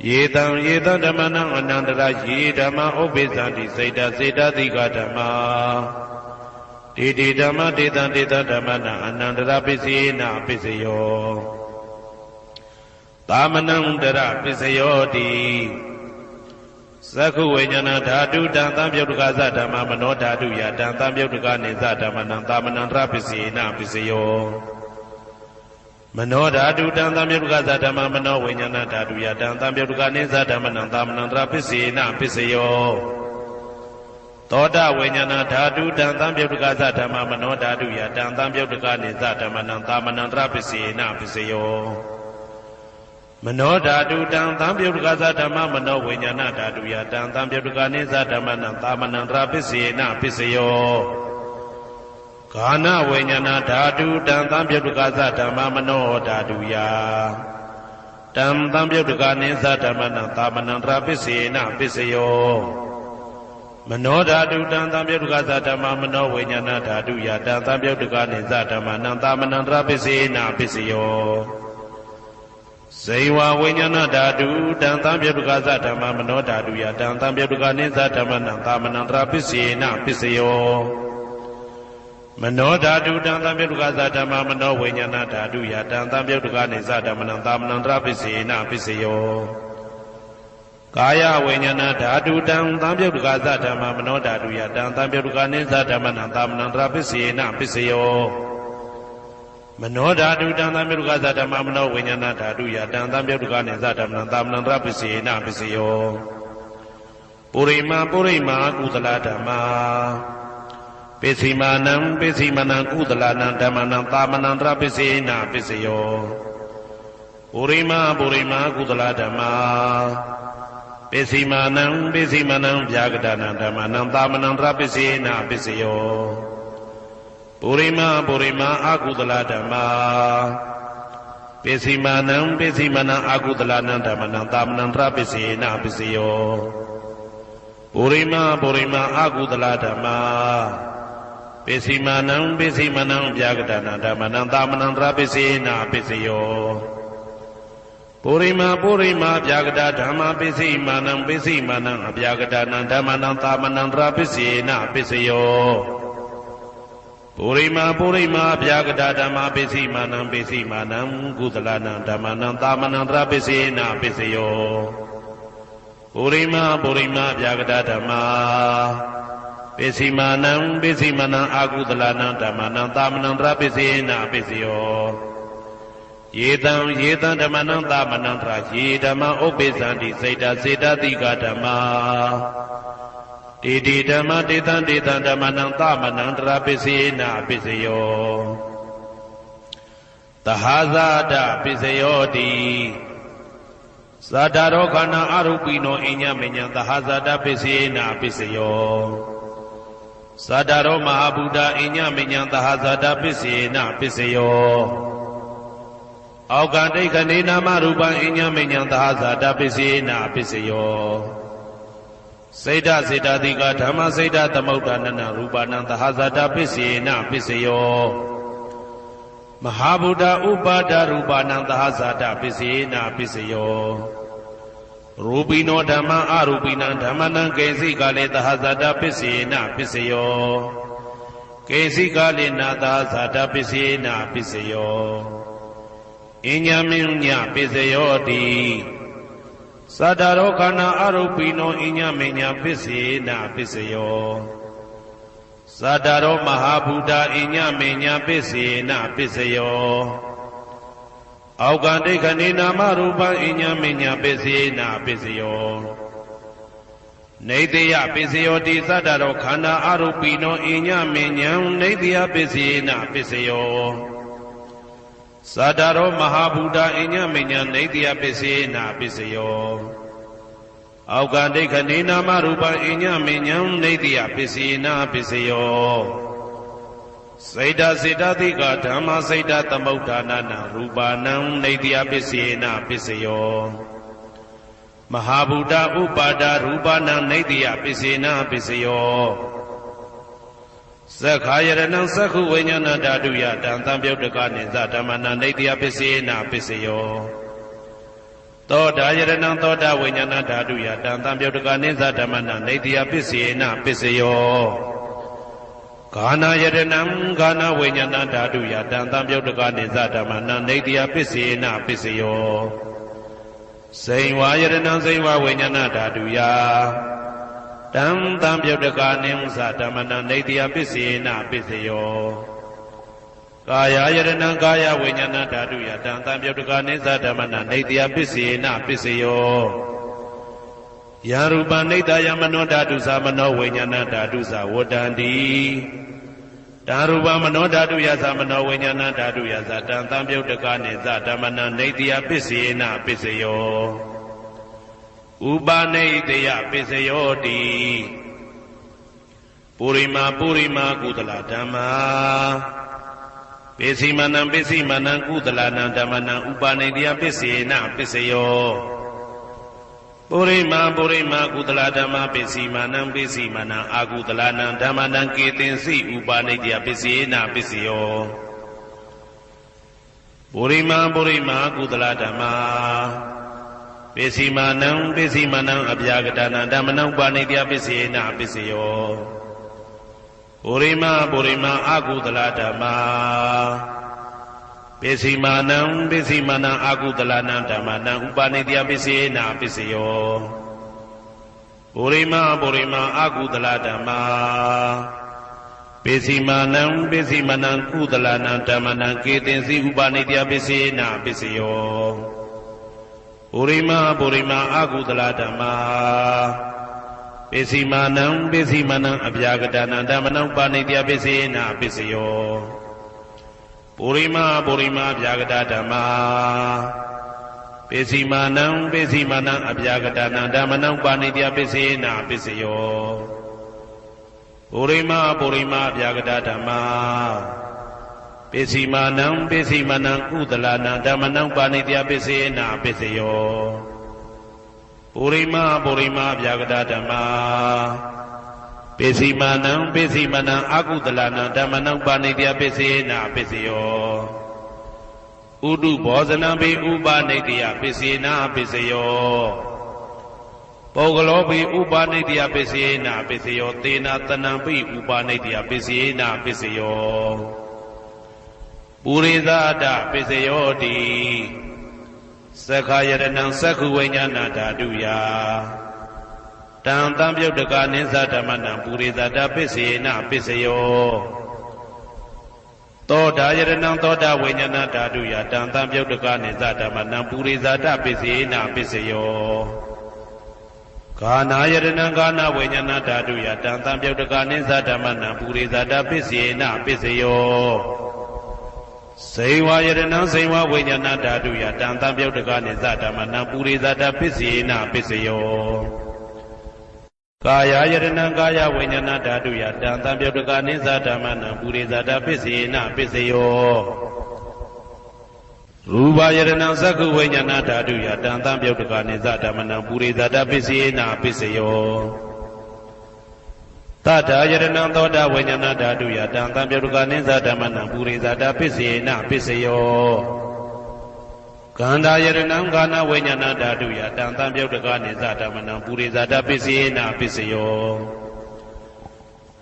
ယေတံယေတံဓမ္မနံအနန္တရယေဓမ္မဥပ္ပိသန္တိစေတစေတတိကဓမ္မာတေတေဓမ္မတေတံတေတံဓမ္မနံအနန္တရပစ္စေနပစ္စယောသာမနံတရပစ္စယောတိသက္ခုဝိညာဏဓာတုတံသံပြုတ်တကသဓမ္မမနောဓာတုယတံသံပြုတ်တကနေသဓမ္မနံသာမနံတရပစ္စေနပစ္စယောမနောဓာတုတံသံပြုတ်တကသဓမ္မမနောဝိညာဏဓာတုယတံသံပြုတ်တကနေသဓမ္မနံသာမနံတရပစ္စေနပစ္စယောသောတဝိညာဏဓာတုတံသံပြုတ်တကသဓမ္မမနောဓာတုယတံသံပြုတ်တကနေသဓမ္မနံသာမနံတရပစ္စေနပစ္စယောမနောဓာတုတံသံပြုတ်တကသဓမ္မမနောဝိညာဏဓာတုယတံသံပြုတ်တကနေသဓမ္မနံသာမနံတရပစ္စေနပစ္စယောကာနဝိညာဏဓာတုတံသံပြုတ်တကသဓမ္မမနောဓာတုယတံသံပြုတ်တကနေသဓမ္မနံသာမနံတရပစ္စေနပစ္စယောမနောဓာတုတံသံပြုတ်တကသဓမ္မမနောဝိညာဏဓာတုယတံသံပြုတ်တကနေသဓမ္မနံသာမနံတရပစ္စေနပစ္စယောဇေဝဝိညာဏဓာတုတံသံပြုတ်တကသဓမ္မမနောဓာတုယတံသံပြုတ်တကနေသဓမ္မနံသာမနံတရပစ္စေနပစ္စယောမနောဓာတုတံသံပြုတ်တကသဓမ္မမနောဝိညာဏဓာတုယတံသံပြုတ်တကနေသဓမ္မနံသာမနံတရပစ္စေနပစ္စယောကာယဝိညာဏဓာတုတံသံပြုတ်တကသဓမ္မမနောဓာတုယတံသံပြုတ်တကနေသဓမ္မနံသာမနံတရပစ္စေနပစ္စယောမနောဓာတုတံသံပြုတ်တကသဓမ္မမနောဝိညာဏဓာတုယတံသံပြုတ်တကနေသဓမ္မနံသာမနံတရပစ္စေနပစ္စယော ပုရိမာကုသလဓမ္မာပိစိမာနံပိစိမနံကုသလနံဓမ္မနံသာမနံတရပိစေနပိစယောပုရိမာကုသလဓမ္မာပိစိမာနံပိစိမနံဗျာဂဒနံဓမ္မနံသာမနံတရပိစေနပိစယောပုရိမာအကုသလဓမ္မာပိစိမာနံပိစိမနံအကုသလနံဓမ္မနံသာမနံတရပိစေနပိစယောပုရိမာအကုသလဓမ္မာပိစိမာနံပိစိမနံဗျာဂဒနံဓမ္မနံသာမနံတရပိစေနပိစယောပုရိမာဗျာဂဒဓမ္မာပိစိမာနံပိစိမာနံအဗျာဂဒနံဓမ္မနံသာမနံတရပိစေနပိစယောပုရိမာဗျာဂဒဓမ္မာပိစိမာနံကုသလနံဓမ္မနံသာမနံတရပိစေနပိစယောပုရိမာဗျာဂဒဓမ္မာပိစိမာနံအကုသလနံဓမ္မနံသာမနံတရပိစေနပိစယောယေတံဓမ္မနံသာမနံတရယေဓမ္မဥပ္ပေသန္တိစေတတိကဓမ္မာတေဓမ္မတေတံဓမ္မနံသာမနံတရပိစေနပိစယောသဟာဇာတပိစယောတိသာဓာရောခန္ဓာအရူပိနောအညမညံသဟာဇာတပိစေနပိစယောသာဓာရောမဟာဗုဒ္ဓအညမညံသဟာဇာတပိစေနပိစယောအောက်ကဒိဋ္ဌနေနာမရူပံအညမညံသဟာဇာတပိစေနပိစယောစေတတိကဓမ္မစေတသမုဋ္ဌာနနရူပနံသဟာဇာတပိစေနပိစယောမဟာဗုဒ္ဓဥပါဒရူပနံသဟာဇာတပိစေနပိစယောရူပိနောဓမ္မအရူပိနံဓမ္မနံကေစိကာလေသဟာဇာတပိစေနပိစယောကေစိကာလေနာသဟာဇာတပိစေနပိစယောအညမညပိစယောတိသတ္တရောခန္ဓာအရူပိနောအညမညပိစေနပိစယောသတ္တရောမဟာဗုဒ္ဓအညမညပိစေနပိစယောအောက်ကဒိဋ္ဌနေနာမရူပံအညမညပိစေနပိစယောနေတယပိစယောတိသတ္တရောခန္ဓာအရူပိနောအညမညံနေတယပိစေနပိစယောသတ္တရောမဟာဗုဒ္ဓအညမညံနေတယပိစေနပိစယောအောက်ကဒိဋ္ဌနေနာမရူပံအညမညံနေတယပိစေနပိစယောစေတတိကဓမ္မစေတသမုဋ္ဌာနနရူပနံနေတယပိစေနပိစယောမဟာဗုဒ္ဓဥပါဒရူပနံနေတယပိစေနပိစယောသက္ခာယရဏံသက္ခုဝိညာဏဓာတုယတံသံပြုတ်တကနိသဓမ္မနံနေတယပိစေနပိစယောသောတာယရဏံသောတာဝိညာဏဓာတုယတံသံပြုတ်တကနိသဓမ္မနံနေတယပိစေနပိစယောဂာနာယရဏံဂာနာဝိညာဏဓာတုယတံသံပြုတ်တကနိသဓမ္မနံနေတယပိစေနပိစယောစိန်ဝါယရဏံစိန်ဝါဝိညာဏဓာတုယတံသံပြုတ်တကနိသဓမ္မနံနေတယပိစေနပိစယောကာယယရဏံကာယဝိညာဏဓာတုယတံသံပြုတ်တကနိသဓမ္မနံနေတယပိစေနပိစယောယရူပနိတယမနောဓာတုသမနောဝိညာဏဓာတုသဝတ္တန္တိဓာရူပမနောဓာတုယသမနောဝိညာဏဓာတုယသတံသံပြုတ်တကနိသဓမ္မနံနေတယပိစေနပိစယောဥပနိတယပိစယောတိပုရိမာကုသလဓမ္မာပိစိမာနံကုသလနံဓမ္မနံဥပနိတယပိစေနပိစယောပုရိမာကုသလဓမ္မာပိစိမာနံအာကုသလနံဓမ္မနံကေတင်စီဥပနိတယပိစေနပိစယောပုရိမာကုသလဓမ္မာပိစိမာနံအဗျာဂဒနံဓမ္မနံဥပနိတယပိစေနပိစယောပုရိမာအာကုသလဓမ္မာပိစိမာနံအာကုသလနံဓမ္မနံဥပနိတယပိစေနပိစယောပုရိမာအာကုသလဓမ္မာပိစိမာနံကုသလနံဓမ္မနံကေတင်စီဥပနိတယပိစေနပိစယောပုရိမာအာကုသလဓမ္မာ ပိစီမာနံပိစီမနံအပြာကတနံဓမ္မနံပါဏိတယပိစေနပိစယောပုရိမာပုရိမာအပြာကတဓမ္မာပိစီမာနံပိစီမနံအပြာကတနံဓမ္မနံပါဏိတယပိစေနပိစယောပုရိမာပုရိမာအပြာကတဓမ္မာပိစီမာနံပိစီမနံကုသလနံဓမ္မနံပါဏိတယပိစေနပိစယောပုရိမာပုရိမာအပြာကတဓမ္မာပိစီမာနံပိစီမနံအကုသလနံဓမ္မနံပါဏိတယပိစေနပိစယောဥဒုဘောဇနံပိဥပနိတယပိစေနပိစယောပုဂ္ဂလောပိဥပနိတယပိစေနပိစယောသေနတနံပိဥပနိတယပိစေနပိစယောပုရိသတပိစယောတိသက္ခာယတနံသက္ခုဝိညာဏဓာတုယတံတံပြုတ်တကနိသဓမ္မနံပုရိသတပိစေနပိစယောသောတာယတနံသောတာဝိညာဏဓာတုယတံတံပြုတ်တကနိသဓမ္မနံပုရိသတပိစေနပိစယောကာနာယတနံကာနဝိညာဏဓာတုယတံတံပြုတ်တကနိသဓမ္မနံပုရိသတပိစေနပိစယောစေဝယတနံစေဝဝိညာဏဓာတုယတံတံပြုတ်တကနိသဓမ္မနံပုရိသတပိစေနပိစယောကာယယတနံကာယဝိညာဏဓာတုယတံတံပြုတ်တကနိသဓမ္မနံပုရိသတပိစေနပိစယောရူပယတနံသက္ခုဝိညာဏဓာတုယတံတံပြုတ်တကနိသဓမ္မနံပုရိသတပိစေနပိစယောသတ္ထာယတနံသောတာဝိညာဏဓာတုယတံတံပြုတ်တကနိသဓမ္မနံပုရိသတပိစေနပိစယောကန္တာယတနံကာနဝိညာဏဓာတုယတံတံပြုတ်တကနိသဓမ္မနံပုရိသတပိစေနပိစယော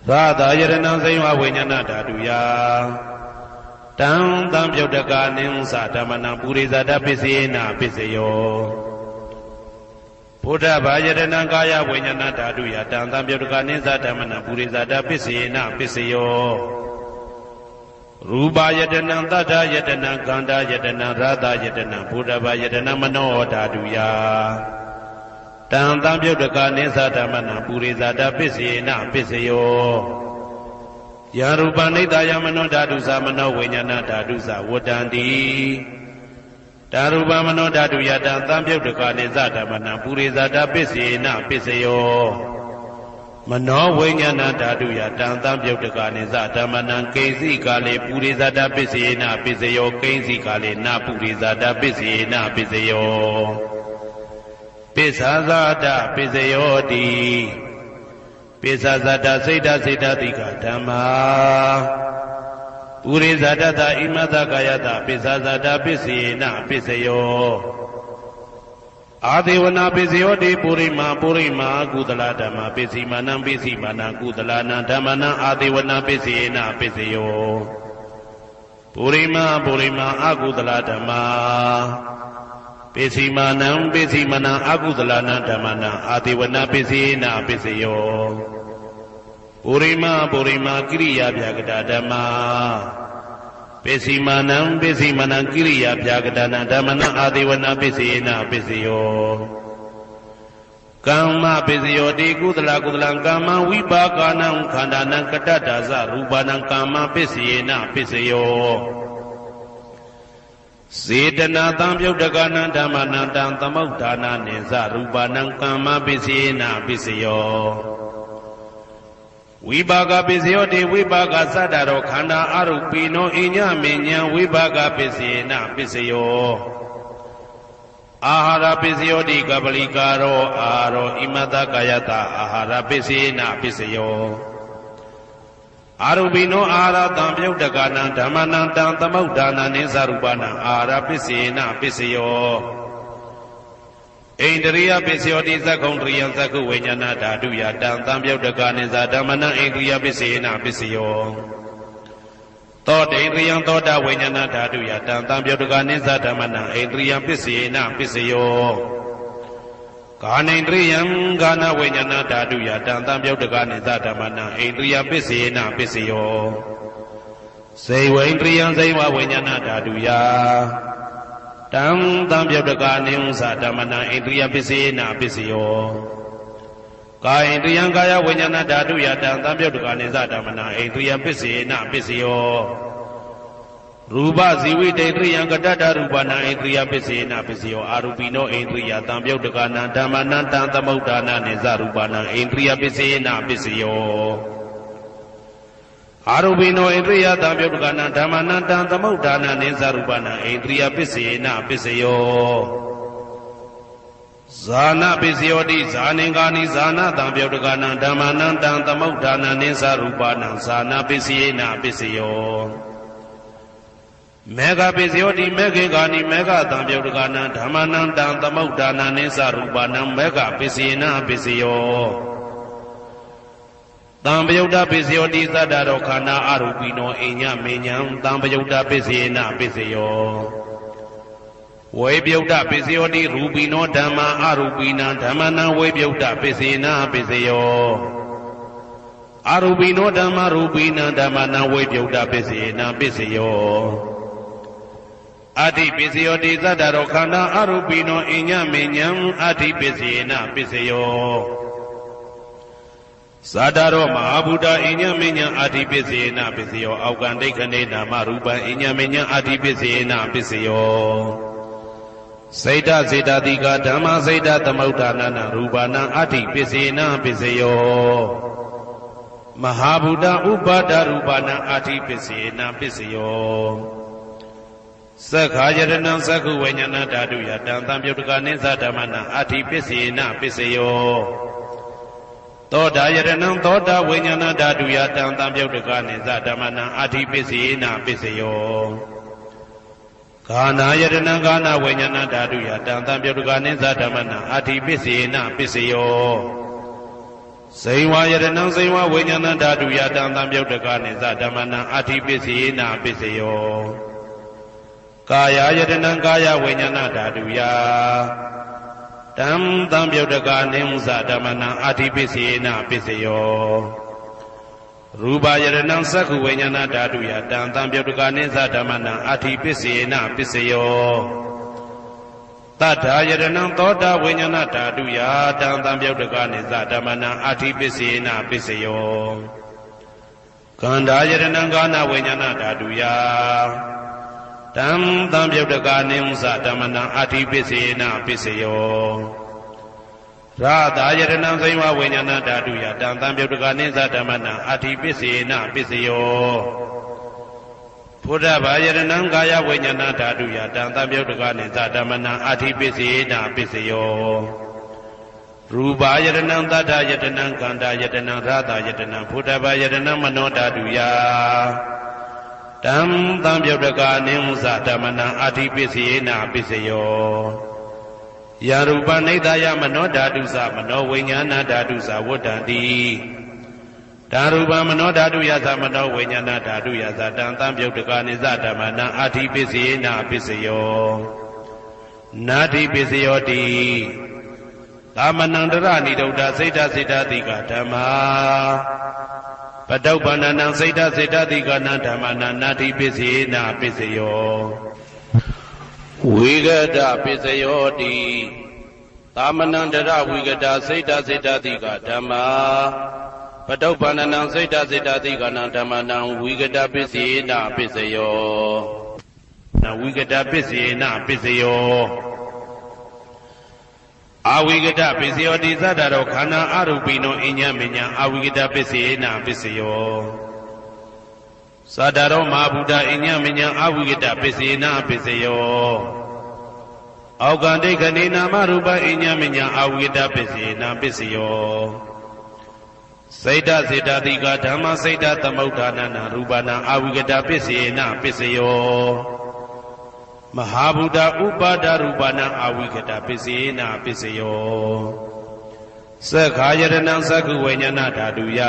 သာသာယတနံစေဝဝိညာဏဓာတုယတံတံပြုတ်တကနိသဓမ္မနံပုရိသတပိစေနပိစယောဘုဒ္ဓဘာယတနံကာယဝိညာဏဓာတုယတံတံပြုတ်တကနိသဓမ္မနံပုရိသတပိစေနပိစယောရူပယတနံသတ္တယတနံကန္တာယတနံရာသယတနံဘုဒ္ဓဘာယတနံမနောဓာတုယတံတံပြုတ်တကနိသဓမ္မနံပုရိသတပိစေနပိစယောယရူပနိတယမနောဓာတုသမနောဝိညာဏဓာတုသဝတ္တန္တိဓာရူပမနောဓာတုယတံတံပြုတ်တကနိသဓမ္မနံပုရိသတပိစေနပိစယောမနောဝိညာဏဓာတုယတံတံပြုတ်တကနိသဓမ္မနံကိဉ္စီကာလေပုရိသတပိစေနပိစယောကိဉ္စီကာလေနပုရိသတပိစေနပိစယောပိစ္ဆာဇာတပိစယောတိပိစ္ဆာဇာတစိတ်တစိတ်တတိကဓမ္မာပုရိသတတဣမတကာယတပိစ္ဆာဇာတပိစေနပိစယောအာဒေဝနာပိစယောတိပုရိမာပုရိမာကုသလဓမ္မာပိစီမာနံပိစီမာနံကုသလနံဓမ္မနံအာဒေဝနာပိစေနပိစယောပုရိမာပုရိမာအကုသလဓမ္မာပိစီမာနံပိစီမာနံအကုသလနံဓမ္မနံအာဒေဝနာပိစေနပိစယောပုရိမာပုရိမာကိရိယာဗျာကတာဓမ္မာပိစီမာနံပိစီမာနံကိရိယာဗျာကတာနံဓမ္မနံအာဒေဝနာပိစေနပိစယောကမ္မပိစယောတိကုသလကုသလံကမ္မဝိပါကနံခန္ဓာနံကတ္တဒါဇရူပနံကမ္မပိစေနပိစယောစေတနာတံပြုတ်တကနံဓမ္မနံတံသမုဋ္ဌာနာနိသရူပနံကမ္မပိစေနပိစယောဝိပါကပိစယောတိဝိပါကသတ္တရောခန္ဓာအရုပိနောအညမေညံဝိပါကပိစေနပိစယောအာဟာရပိစယောတိကပလိကာရောအာရောဣမတကာယတအာဟာရပိစေနပိစယောအာရုပိနောအာဟာရတံပြုတ်တကနံဓမ္မနံတံသမုဋ္ဌာနာနိသရူပနံအာဟာရပိစေနပိစယောဣန္ဒရိယပိစယောတိသက္ကုံတရိယသက္ခုဝိညာဏဓာတုယတံတံပြုတ်တကနိသဓမ္မနံဣန္ဒရိယပိစေနပိစယောသောတေန္ဒရိယသောတာဝိညာဏဓာတုယတံတံပြုတ်တကနိသဓမ္မနံဣန္ဒရိယပိစေနပိစယောကာနိန္ဒရိယကာနဝိညာဏဓာတုယတံတံပြုတ်တကနိသဓမ္မနံဣန္ဒရိယပိစေနပိစယောစေဝိန္ဒရိယစေဝဝိညာဏဓာတုယတံတံပြုတ်တကနိသဓမ္မနံဣန္ဒရိယပိစေနပိစယော ကာယတယံကာယဝိညာဏဓာတုယတံသံပြုတ်တကနိသဓမ္မနာဣန္ဒြယပစ္စေနပစ္စယောရူပဇီဝိတေတယံကတတရူပနာဣန္ဒြယပစ္စေနပစ္စယောအာရူပိနောဣန္ဒြယသံပြုတ်တကနာဓမ္မနံတံသမုဋ္ဌာနာနိသရူပနာဣန္ဒြယပစ္စေနပစ္စယောအာရူပိနောဣန္ဒြယသံပြုတ်တကနာဓမ္မနံတံသမုဋ္ဌာနာနိသရူပနာဣန္ဒြယပစ္စေနပစ္စယောဇာနပစ္စယောတိဇာနင်္ဂာနိဇာနတံပြုတ်တကနာဓမ္မနံတံသမုဋ္ဌာနာနိသရူပနာဇာနပစ္စယေနပစ္စယောမေဃပစ္စယောတိမေခေကာနိမေဃတံပြုတ်တကနာဓမ္မနံတံသမုဋ္ဌာနာနိသရူပနာမေဃပစ္စယေနပစ္စယောတံပယုတ်တပစ္စယောတိသတ္တရောခန္ဓာအရူပိနောအိညမေညံတံပယုတ်တပစ္စယေနပစ္စယောဝေပြုတ်တပစ္စယောတိရူပိနောဓမ္မာအရူပိနံဓမ္မနံဝေပြုတ်တပစ္စေနပစ္စယောအရူပိနောဓမ္မာရူပိနံဓမ္မနံဝေပြုတ်တပစ္စေနပစ္စယောအတ္တိပစ္စယောတိသတ္တရောခန္ဓာအရူပိနောအိညမေညံအတ္တိပစ္စေနပစ္စယောသတ္တရောမဟာဗုဒ္ဓအိညမေညံအတ္တိပစ္စေနပစ္စယောအောက်ကံဒိဋ္ဌနေနာမရူပံအိညမေညံအတ္တိပစ္စေနပစ္စယောစေတစေတတိကဓမ္မစေတသမုဋ္ဌာနာရူပနာအတ္တိပစ္စေနပစ္စယောမဟာဗုဒ္ဓဥပါဒရူပနာအတ္တိပစ္စေနပစ္စယောသက္ခာယတနံသက္ခုဝိညာဏဓာတုယတံသံပြုတ်တကနိသဓမ္မနာအတ္တိပစ္စေနပစ္စယောသောတာယတနံသောတာဝိညာဏဓာတုယတံသံပြုတ်တကနိသဓမ္မနာအတ္တိပစ္စေနပစ္စယောကာနာယတနံကာနာဝိညာဏဓာတုယတံသံပြုတ်တကနိသဓမ္မနာအတ္တိပစ္စေနပစ္စယောဇိဝယတနံဇိဝဝိညာဏဓာတုယတံသံပြုတ်တကနိသဓမ္မနာအတ္တိပစ္စေနပစ္စယောကာယယတနံကာယဝိညာဏဓာတုယတံသံပြုတ်တကနိသဓမ္မနာအတ္တိပစ္စေနပစ္စယောရူပယတနံသက္ခုဝိညာဏဓာတုယတံသံပြုတ်တကနိသဓမ္မနာအတ္တိပစ္စေနပစ္စယောတတ္ထာယတနံသောတာဝိညာဏဓာတုယတံသံပြုတ်တကနိသဓမ္မနာအတ္တိပစ္စေနပစ္စယောကန္ဓာယတနံကာနဝိညာဏဓာတုယတံသံပြုတ်တကနိသဓမ္မနာအတ္တိပစ္စေနပစ္စယောရာသာယတနံဇိဝဝိညာဏဓာတုယတံသံပြုတ်တကနိသဓမ္မနာအတ္တိပစ္စေနပစ္စယောဘုဒ္ဓဘာယတနံကာယဝိညာဏဓာတုယတံသံပြုတ်တကနိသဓမ္မနာအတ္တိပစ္စေနပစ္စယောရူပယတနံသတ္တယတနံကန္တာယတနံရာသာယတနံဘုဒ္ဓဘာယတနံမနောဓာတုယတံသံပြုတ်တကနိသဓမ္မနာအတ္တိပစ္စေနပစ္စယောယရူပနိဒာယမနောဓာတုသမနောဝိညာဏဓာတုသဝတ္တံတိဓာရူပမနောဓာတုယသမနောဝိညာဏဓာတုယသတံသံပြုတ်တကနိသဓမ္မနာအတ္တိပစ္စေနပစ္စယောနာတိပစ္စယောတိသမနန္တရဏိဒုဒ္ဓစေတစေတတိကဓမ္မာပတုပ္ပန္နံစေတစေတတိကနံဓမ္မနာနာတိပစ္စေနပစ္စယောဝိဂဒပစ္စယောတိသမနန္တရဝိဂဒစေတစေတတိကဓမ္မာပတုပ္ပန္နံစေတစေတတိကနံဓမ္မနံဝိဂဒပစ္စေနပစ္စယောနဝိဂဒပစ္စေနပစ္စယောအဝိဂဒပစ္စယောတိသတ္တရောခန္ဓာအရူပိနောအိညမေညအဝိဂဒပစ္စေနပစ္စယောသတ္တရောမဟာဗုဒ္ဓအိညမေညအဝိဂဒပစ္စေနပစ္စယောအောက်ကံဒိဋ္ဌနေနာမရူပအိညမေညအဝိဂဒပစ္စေနပစ္စယောစေတစေတတိကဓမ္မစေတသမုဋ္ဌာနာရူပနာအဝိဂဒပစ္စေနပစ္စယောမဟာဗုဒ္ဓဥပါဒရူပနာအဝိကတပစ္စေနပစ္စယောသက္ခာယတနံသက္ခုဝိညာဏဓာတုယ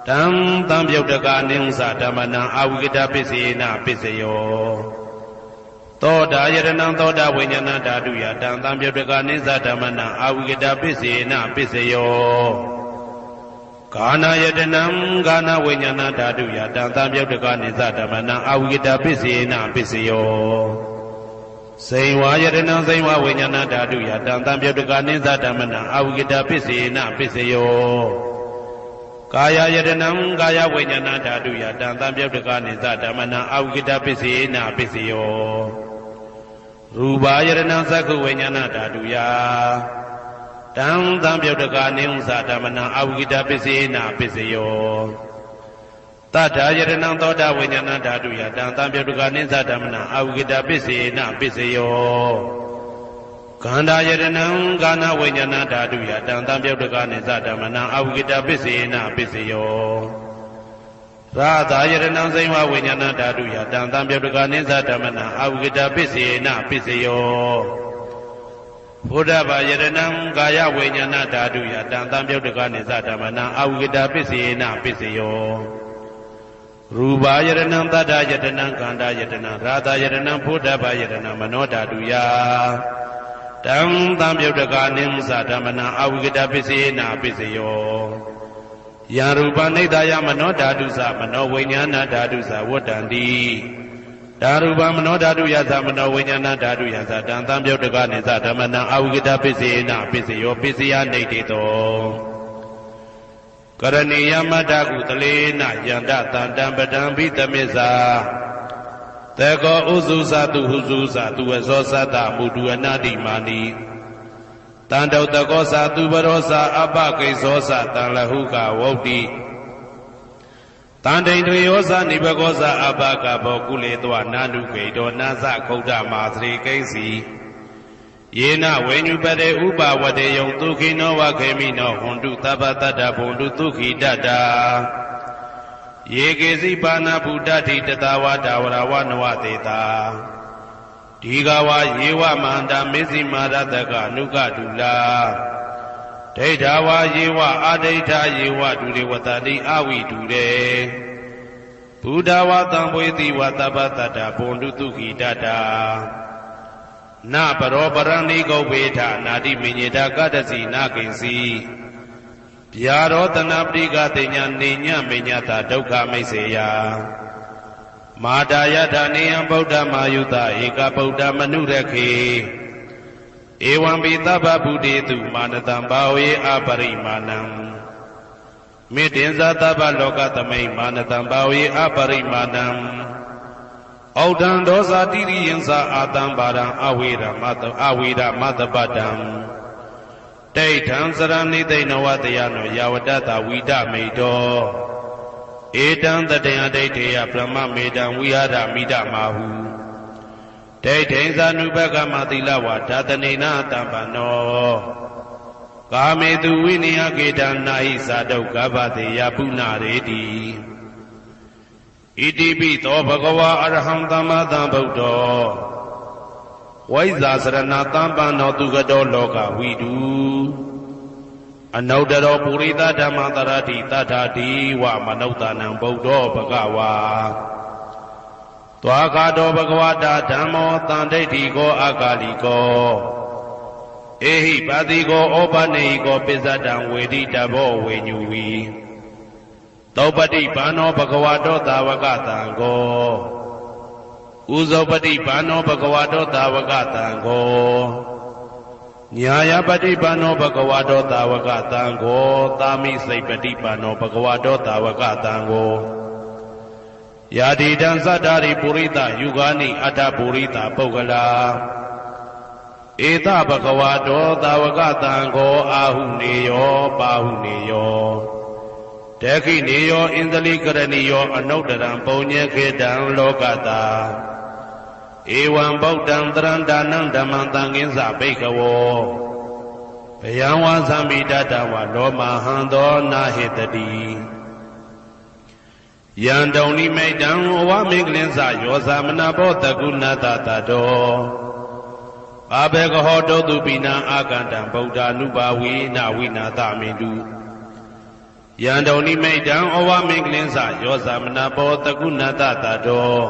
တံသံပြုတ်တကနိသဓမ္မနာအဝိကတပစ္စေနပစ္စယောသောတာယတနံသောတာဝိညာဏဓာတုယတံသံပြုတ်တကနိသဓမ္မနာအဝိကတပစ္စေနပစ္စယောကာနာယတနံကာနာဝိညာဏဓာတုယတံသံပြုတ်တကနိသဓမ္မနာအဝိကတပစ္စေနပစ္စယော စိန်ဝါယတနံစိန်ဝါဝိညာဏဓာတုယတံတံပြုတ်တကနိစ္စဓမ္မနံအဝိကတပစ္စေနပစ္စယောကာယယတနံကာယဝိညာဏဓာတုယတံတံပြုတ်တကနိစ္စဓမ္မနံအဝိကတပစ္စေနပစ္စယောရူပယတနံသက္ခုဝိညာဏဓာတုယတံတံပြုတ်တကနိစ္စဓမ္မနံအဝိကတပစ္စေနပစ္စယောတတ္ထာယတနံသောတာဝိညာဏဓာတုယတံတံပြုတ်တကနိစ္စဓမ္မနံအဝိကတပစ္စေနပစ္စယောခန္ဓာယတနံကာဏဝိညာဏဓာတုယတံတံပြုတ်တကနိစ္စဓမ္မနံအဝိကတပစ္စေနပစ္စယောရာသယတနံစိဝဝိညာဏဓာတုယတံတံပြုတ်တကနိစ္စဓမ္မနံအဝိကတပစ္စေနပစ္စယောဘုဒ္ဓဘာယတနံကာယဝိညာဏဓာတုယတံတံပြုတ်တကနိစ္စဓမ္မနံအဝိကတပစ္စေနပစ္စယောရူပယတနံတတ္တယတနံခန္ဓာယတနံရာသယတနံဘုဒ္ဓဘာယတနံမနောဓာတုယတံတံပြုတ်တကနိစ္စဓမ္မနံအဝိကတပစ္စေနပစ္စယောယံရူပနိဒာယမနောဓာတုသမနောဝိညာဏဓာတုသဝတ္တန္တိဓာရူပမနောဓာတုယသမနောဝိညာဏဓာတုယသတံတံပြုတ်တကနိစ္စဓမ္မနံအဝိကတပစ္စေနပစ္စယောပစ္စယနိတေတောကရဏီယမတ္တကုသလေနယန္တတံတံပတံဘိတမစ္ဆာတေကောဥစုသတုဟုစုသတုဝဇောသတ္တမုတုအနာတိမာနိတံတောတကောသတုပရောသအပကိသောသတံလဟုကဝုတ်တိတံဒိဋ္ဌိယောသနိဘကောသအပကဘောကုလေတောနာနုကေတောနာသခုဒ္ဓမာသရိကိဉ္စီယေနဝိညုပတေဥပဝတေယံဒုခိနောဝခေမိနောဟွန်တုသဗ္ဗတတ္တဘုံတုဒုခိတတ္တာယေကေစီပါဏဗုဒ္ဓတိတတဝါဒဝရဝနဝတေတာဒီဃဝါယေဝမန္တမေဇိမာရတကအနုကတုလာဒိဋ္ဌဝါယေဝအာဒိဋ္ဌယေဝဒုရေဝတတိအဝိတုရေဘုဒ္ဓဝါတံဝေတိဝသဗ္ဗတတ္တဘုံတုဒုခိတတ္တာနပရောပရဏိဂုတ်ဝေထနာတိမိညေတာကတ္တစီနာကိဉ္စီဗျာရောတနာပရိကတိညာနေညမိညတာဒုက္ခမိတ်စေယမာတာယထာနေယံဗုဒ္ဓမာယုတဧကဗုဒ္ဓမနုရခေဧဝံပိသဗ္ဗဗုဒေတုမာနတံဘာဝေအပရိမာဏံမေတ္တင်္ဇာသဗ္ဗလောကသမိမာနတံဘာဝေအပရိမာဏံဩဒံဒောဇာတိရိယံသာအာတံပါရံအဝေရမတပတံဒိဋ္ဌံစရဏိသိဏဝတယနောယဝတ္တဝိဒမေတောဧတံတတယဒိဋ္ဌေယဗြဟ္မမေတံဝိဟာရမိဒမာဟုဒိဋ္ဌိဇာနုပကမသီလဝါဓာတနေနတံပနောကာမေတုဝိနယကေတံနာဟိသာဒုက္ခဗတေယပုဏ္ဏရေတိဣတိပိသောဘဂဝါအရဟံသမ္မာသမ္ဗုဒ္ဓောဝိဇ္ဇာစရဏတံပန္နောသူကတောလောကဝိတုအနုတ္တရောပုရိသဓမ္မတရတိတထာတိဝမနုဿာနံဗုဒ္ဓောဘဂဝါသွားခါတောဘဂဝတာဓမ္မောတန်ဒိဋ္ဌိကောအာဂါလိကောဧဟိပါတိကောဩပနေဟိကောပိစ္ဆတံဝေတိတဘောဝေညူဝီသောပတိဘာနောဘဂဝတောသာဝကတံကောဥဇောပတိဘာနောဘဂဝတောသာဝကတံကောညာယပတိဘာနောဘဂဝတောသာဝကတံကောသာမိစိတ်ပတိဘာနောဘဂဝတောသာဝကတံကောယာတိတံသတ္တာရိပုရိသယုဂာနိအတ္တပုရိသပုဂ္ဂလာဧတဘဂဝတောသာဝကတံကောအာဟုနေယောပါဟုနေယောတေခိနေယောဣန္ဒလိကရဏီယောအနုတ္တရံပုံညေခေတံလောကတာဧဝံဗုဒ္ဓံတရန္တာနံဓမ္မံသံဃိသဘိက္ခဝောဘယံဝါသမိတတဝလောမဟံသောနာဟေတတိယံတုံနိမိတံဝမင်္ဂလင်းစယောသမနာဘောတကုဏတတတောဘာဘေကဟောတောတုပိနံအာကန္တံဗုဒ္ဓ ानु ဘာဝေနဝိနာသမိတုယံတုံနိမိတံဩဝမင်္ဂလင်းစယောသမနာဘောတကုဏတတတော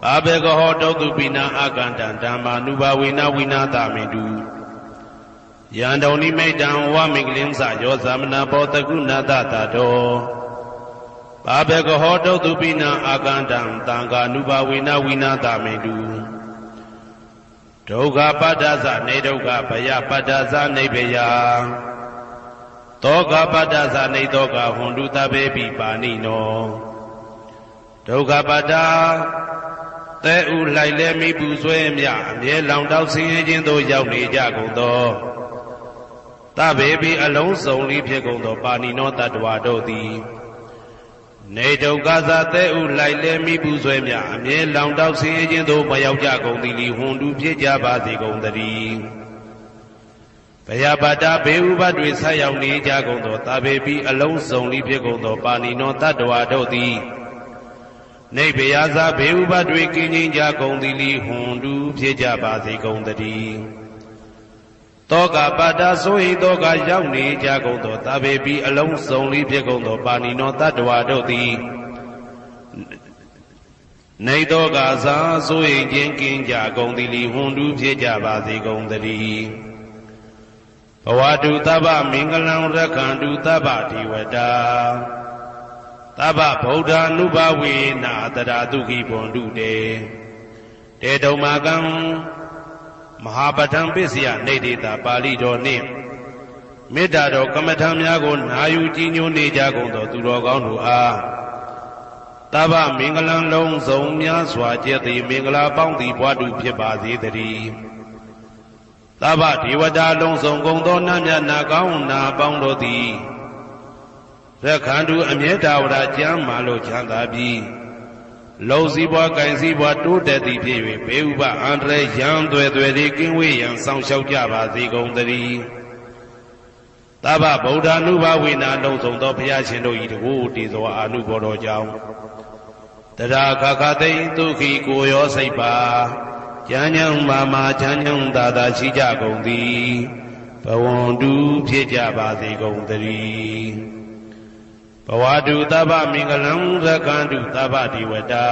ဘာဘေကဟောတောတုပိနံအာကန္တံဓမ္မာနုဘာဝေနဝိနာသမိတုယံတုံနိမိတံဩဝမင်္ဂလင်းစယောသမနာဘောတကုဏတတတောဘာဘေကဟောတောတုပိနံအာကန္တံသံဃာနုဘာဝေနဝိနာသမိတုယ ဒုက္ခပတ္တသနေဒုက္ခဘယပတ္တသနေဘယသောကပတ္တသနေသောကဟွန်တုတဘေပိပါဏိနောဒုက္ခပတ္တသဲဥလိုက်လဲမိပူဆွဲမြအမြဲလောင်တောက်ဆင်းရဲခြင်းသို့ရောက်နေကြကုန်သောတဘေပိအလုံးစုံလေးဖြစ်ကုန်သောပါဏိနောတတ္တဝါတို့သည်နေဒုက္ခသသဲဥလိုက်လဲမိပူဆွဲမြအမြဲလောင်တောက်ဆင်းရဲခြင်းသို့မရောက်ကြကုန်သည်လီဟွန်တုဖြစ်ကြပါစေကုန်သတည်းဘယပတ္တဘေဥပတွေဆက်ရောက်နေကြကုန်သောတဘေပိအလုံးစုံလေးဖြစ်ကုန်သောပါဏိနောတတ္တဝါတို့သည်နေဘယဇဘေဥပတွေကင်းခြင်းကြကုန်သည်လီဟွန်တုဖြစ်ကြပါစေကုန်သတည်းတောကပတ္တဆိုဟိတောကရောက်နေကြကုန်သောတဘေပိအလုံးစုံလေးဖြစ်ကုန်သောပါဏိနောတတ္တဝါတို့သည်နေတောကသာဆိုဟိခြင်းကင်းကြကုန်သည်လီဟွန်တုဖြစ်ကြပါစေကုန်သတည်းဘဝတုသဗ္ဗမင်္ဂလံရက္ခန္တုသဗ္ဗဒေဝတာသဗ္ဗဗုဒ္ဓ ानु ဘဝေနတရာတုခိဘွန်တုတေတုံမာကံမဟာပဋ္ဌံပစ္စယနေတေတာပါဠိတော်နှင့်မေတ္တာတော်ကမ္မထံများကိုနာယူကြည်ညိုနေကြကုန်သောသူတော်ကောင်းတို့အားသဗ္ဗမင်္ဂလံလုံးစုံများစွာကျက်သည်မင်္ဂလာပေါင်းသည်ဘွားတုဖြစ်ပါစေတည်းသဗ္ဗဒေဝတာလုံးစုံကုန်သောနတ်မြတ်နာကောင်းနာပေါင်းတို့သည်ရက္ခန္တုအမြဲတဝရကျမ်းမာလို့ချမ်းသာပြီးလုံစည်းပွားကင်စည်းပွားတိုးတက်သည်ဖြစ်၍ဘေဥပအန္တရာယ်ရန်သွဲသွဲလေးကင်းဝေးရန်ဆောင်ရှောက်ကြပါစေကုန်သတည်းသဗ္ဗဗုဒ္ဓ ानु ဘဝေနလုံးစုံသောဘုရားရှင်တို့၏တကူတည်သောအာနုဘောတော်ကြောင့်တရာခခသိဒုက္ခိကိုရောစိတ်ပါဉာဏ်ဉာဏ်မာမာချမ်းချမ်းသာသာရှိကြကုန်သည်ဘဝန္တုဖြစ်ကြပါစေကုန်သတည်းဘဝတုသဗ္ဗမင်္ဂလံရက္ခန္တုသဗ္ဗဒေဝတာ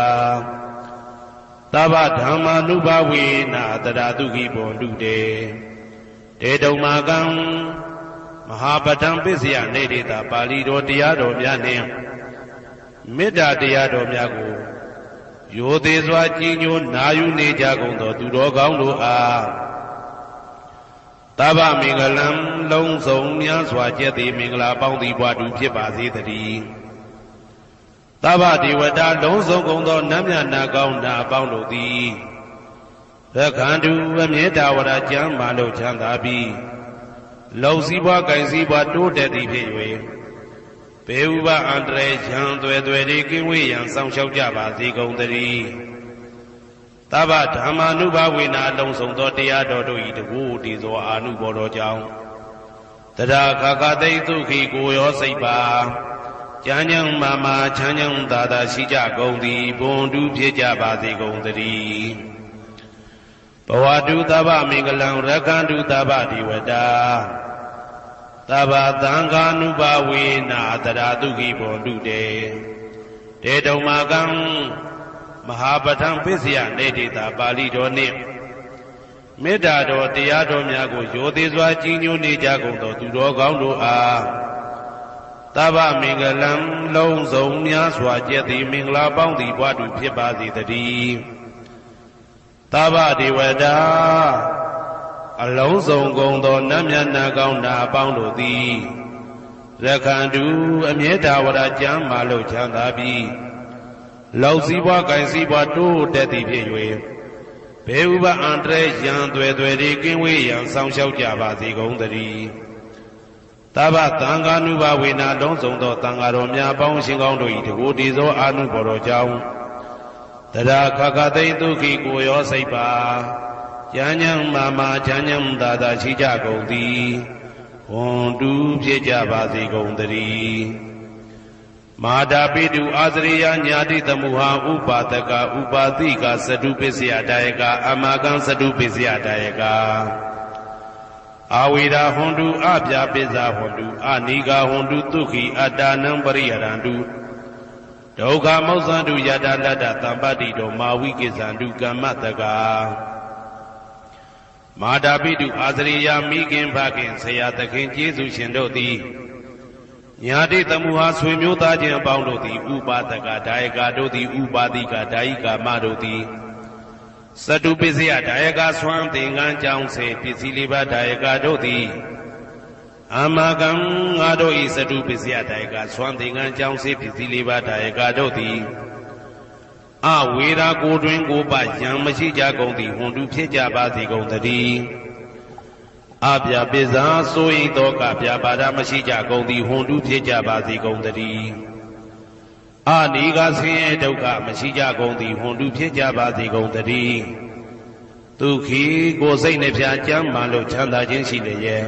သဗ္ဗဓမ္မာနုဘဝေနတရာတုခိဘွန်တုတေတုံမာကံမဟာပဋ္ဌံပစ္စယနေတေတာပါဠိတော်တရားတော်များနှင့်မေတ္တာတရားတော်များကိုရိုသေစွာကြည်ညိုနာယူနေကြကုန်သောသူတော်ကောင်းတို့အားသဗ္ဗမင်္ဂလံလုံးစုံများစွာကျက်သည်မင်္ဂလာပေါင်းသည်ဘွားတူဖြစ်ပါစေတည်းသဗ္ဗဒေဝတာလုံးစုံကုန်သောနတ်မြတ်နာကောင်းနာပေါင်းတို့သည်ရက္ခန္တုအမြဲတဝရကျမ်းမာလို့ချမ်းသာပြီးလုံစည်းပွားကင်စည်းပွားတိုးတက်သည်ဖြစ်၍ဘေဥပအန္တရာယ်ရန်သွဲသွဲလေးကင်းဝေးရန်ဆောင်ရှောက်ကြပါစေကုန်သတည်းသဗ္ဗဓမ္မာနုဘဝေနလုံးစုံသောတရားတော်တို့၏တကူတည်သောအာနုဘောတော်ကြောင့်တရာခခသိဒုက္ခိကိုရောစိတ်ပါဉာဏ်ဉာဏ်မာမာချမ်းချမ်းသာသာရှိကြကုန်သည်ဘွန်တုဖြစ်ကြပါစေကုန်သတည်းဘဝတုသဗ္ဗမင်္ဂလံရက္ခန္တုသဗ္ဗဒေဝတာသဗ္ဗသံဃာနုဘဝေနတရာတုခိဘွန်တုတေတုံမာကံမဟာပဋ္ဌံပစ္စယနေတေတာပါဠိတော်နှင့်မေတ္တာတော်တရားတော်များကိုရိုသေစွာကြည်ညိုနေကြကုန်သောသူတော်ကောင်းတို့အားသဗ္ဗမင်္ဂလံလုံးစုံများစွာကျက်သည်မင်္ဂလာပေါင်းသည်ဘွားတူဖြစ်ပါစေတည်းသဗ္ဗဒေဝတာအလုံးစုံကုန်သောနတ်မြတ်နာကောင်းနာအပေါင်းတို့သည်ရက္ခန္တုအမြဲတဝရကျမ်းမာလို့ချမ်းသာပြီးလောက်စည်းပွားကင်စည်းပွားတိုးတက်သည်ဖြစ်၍ဘေဥပအန္တရာယ်ရန်သွဲသွဲလေးကင်းဝေးရန်ဆောင်ရှောက်ကြပါစေကုန်သတည်းသဗ္ဗသံဃာနုဘဝေနလုံးစုံသောသံဃာတော်များပေါင်းရှင်ကောင်းတို့၏တကူတည်သောအာနုဘော်တော်ကြောင့်တရာခခသိဒုက္ခိကိုရောစိတ်ပါဉာဏ်ဉာဏ်မာမာချမ်းချမ်းသာသာရှိကြကုန်သည်ဝွန်တူဖြစ်ကြပါစေကုန်သတည်းမာတာပိတုအာသရိယညာတိတမုဟာဥပါဒကဥပါတိကသတုပစ္စယတာယကအမကံသတုပစ္စယတာယကအာဝိရာဟွန်တုအပြာပိဇာဟွန်တုအနိဂါဟွန်တုဒုက္ခိအတ္တနံပရိယရန္တုဒုက္ခမောဇ္ဇန္တုယတလတ္တသံပတ္တိတောမာဝိကိဇန္တုကမ္မတကာမာတာပိတုအာသရိယမိခင်ဖခင်ဆရာသခင်ကျေးဇူးရှင်တို့သည်ညာတိတမုဟာဆွေမျိုးသားချင်းအပေါင်းတို့သည်ဥပါဒကဒါယကတို့သည်ဥပါတိကဒါယိကာမတို့သည် စတုပစ္စယဒါယကဆွမ်းသင်္ကန်းကြောင့်စေပစ္စည်းလေးပါးဒါယကတို့သည်အာမကံငါတို့ဤစတုပစ္စယဒါယကဆွမ်းသင်္ကန်းကြောင့်စေပစ္စည်းလေးပါးဒါယကတို့သည်အဝေရာကိုတွင်ကိုပယံမရှိကြကုန်သည်ဟွန်တုဖြစ်ကြပါစေကုန်သတည်းအပြပိဇာဆိုရင်တော့ကပြပါဒမရှိကြကုန်သည်ဟွန်တုဖြစ်ကြပါစေကုန်သတည်းအာနိကဆင်းရဲဒုက္ခမရှိကြကုန်သည်ဟွန်တုဖြစ်ကြပါစေကုန်သတည်းဒုက္ခိကိုစိတ်နှပြကြမ်းမှလို့ချမ်းသာခြင်းရှိလေရဲ့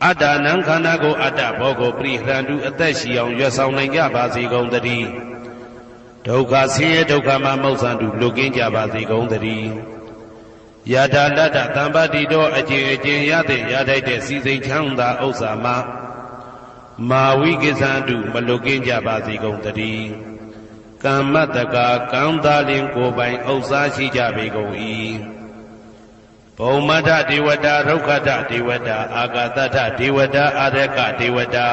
အတ္တနံခန္ဓာကိုအတ္တဘောကိုပရိဟရန္တုအသက်ရှိအောင်ရွတ်ဆောင်နိုင်ကြပါစေကုန်သတည်းဒုက္ခဆင်းရဲဒုက္ခမှမောက္ခတုလွတ်ကင်းကြပါစေကုန်သတည်းယထာတတ္တသံပတိတောအကျင့်အကျင့်ရတဲ့ရထိုက်တဲ့စီစိန်ချမ်းသာဥစ္စာမှာမာဝိကိသံတုမလွတ်ကင်းကြပါစေကုန်သတည်းကမ္မတကာကံသာလင်ကိုယ်ပိုင်ဥစ္စာရှိကြပေကုန်၏ဘုံမထဒေဝတာရုက္ခတဒေဝတာအာဂတထဒေဝတာအာရကဒေဝတာ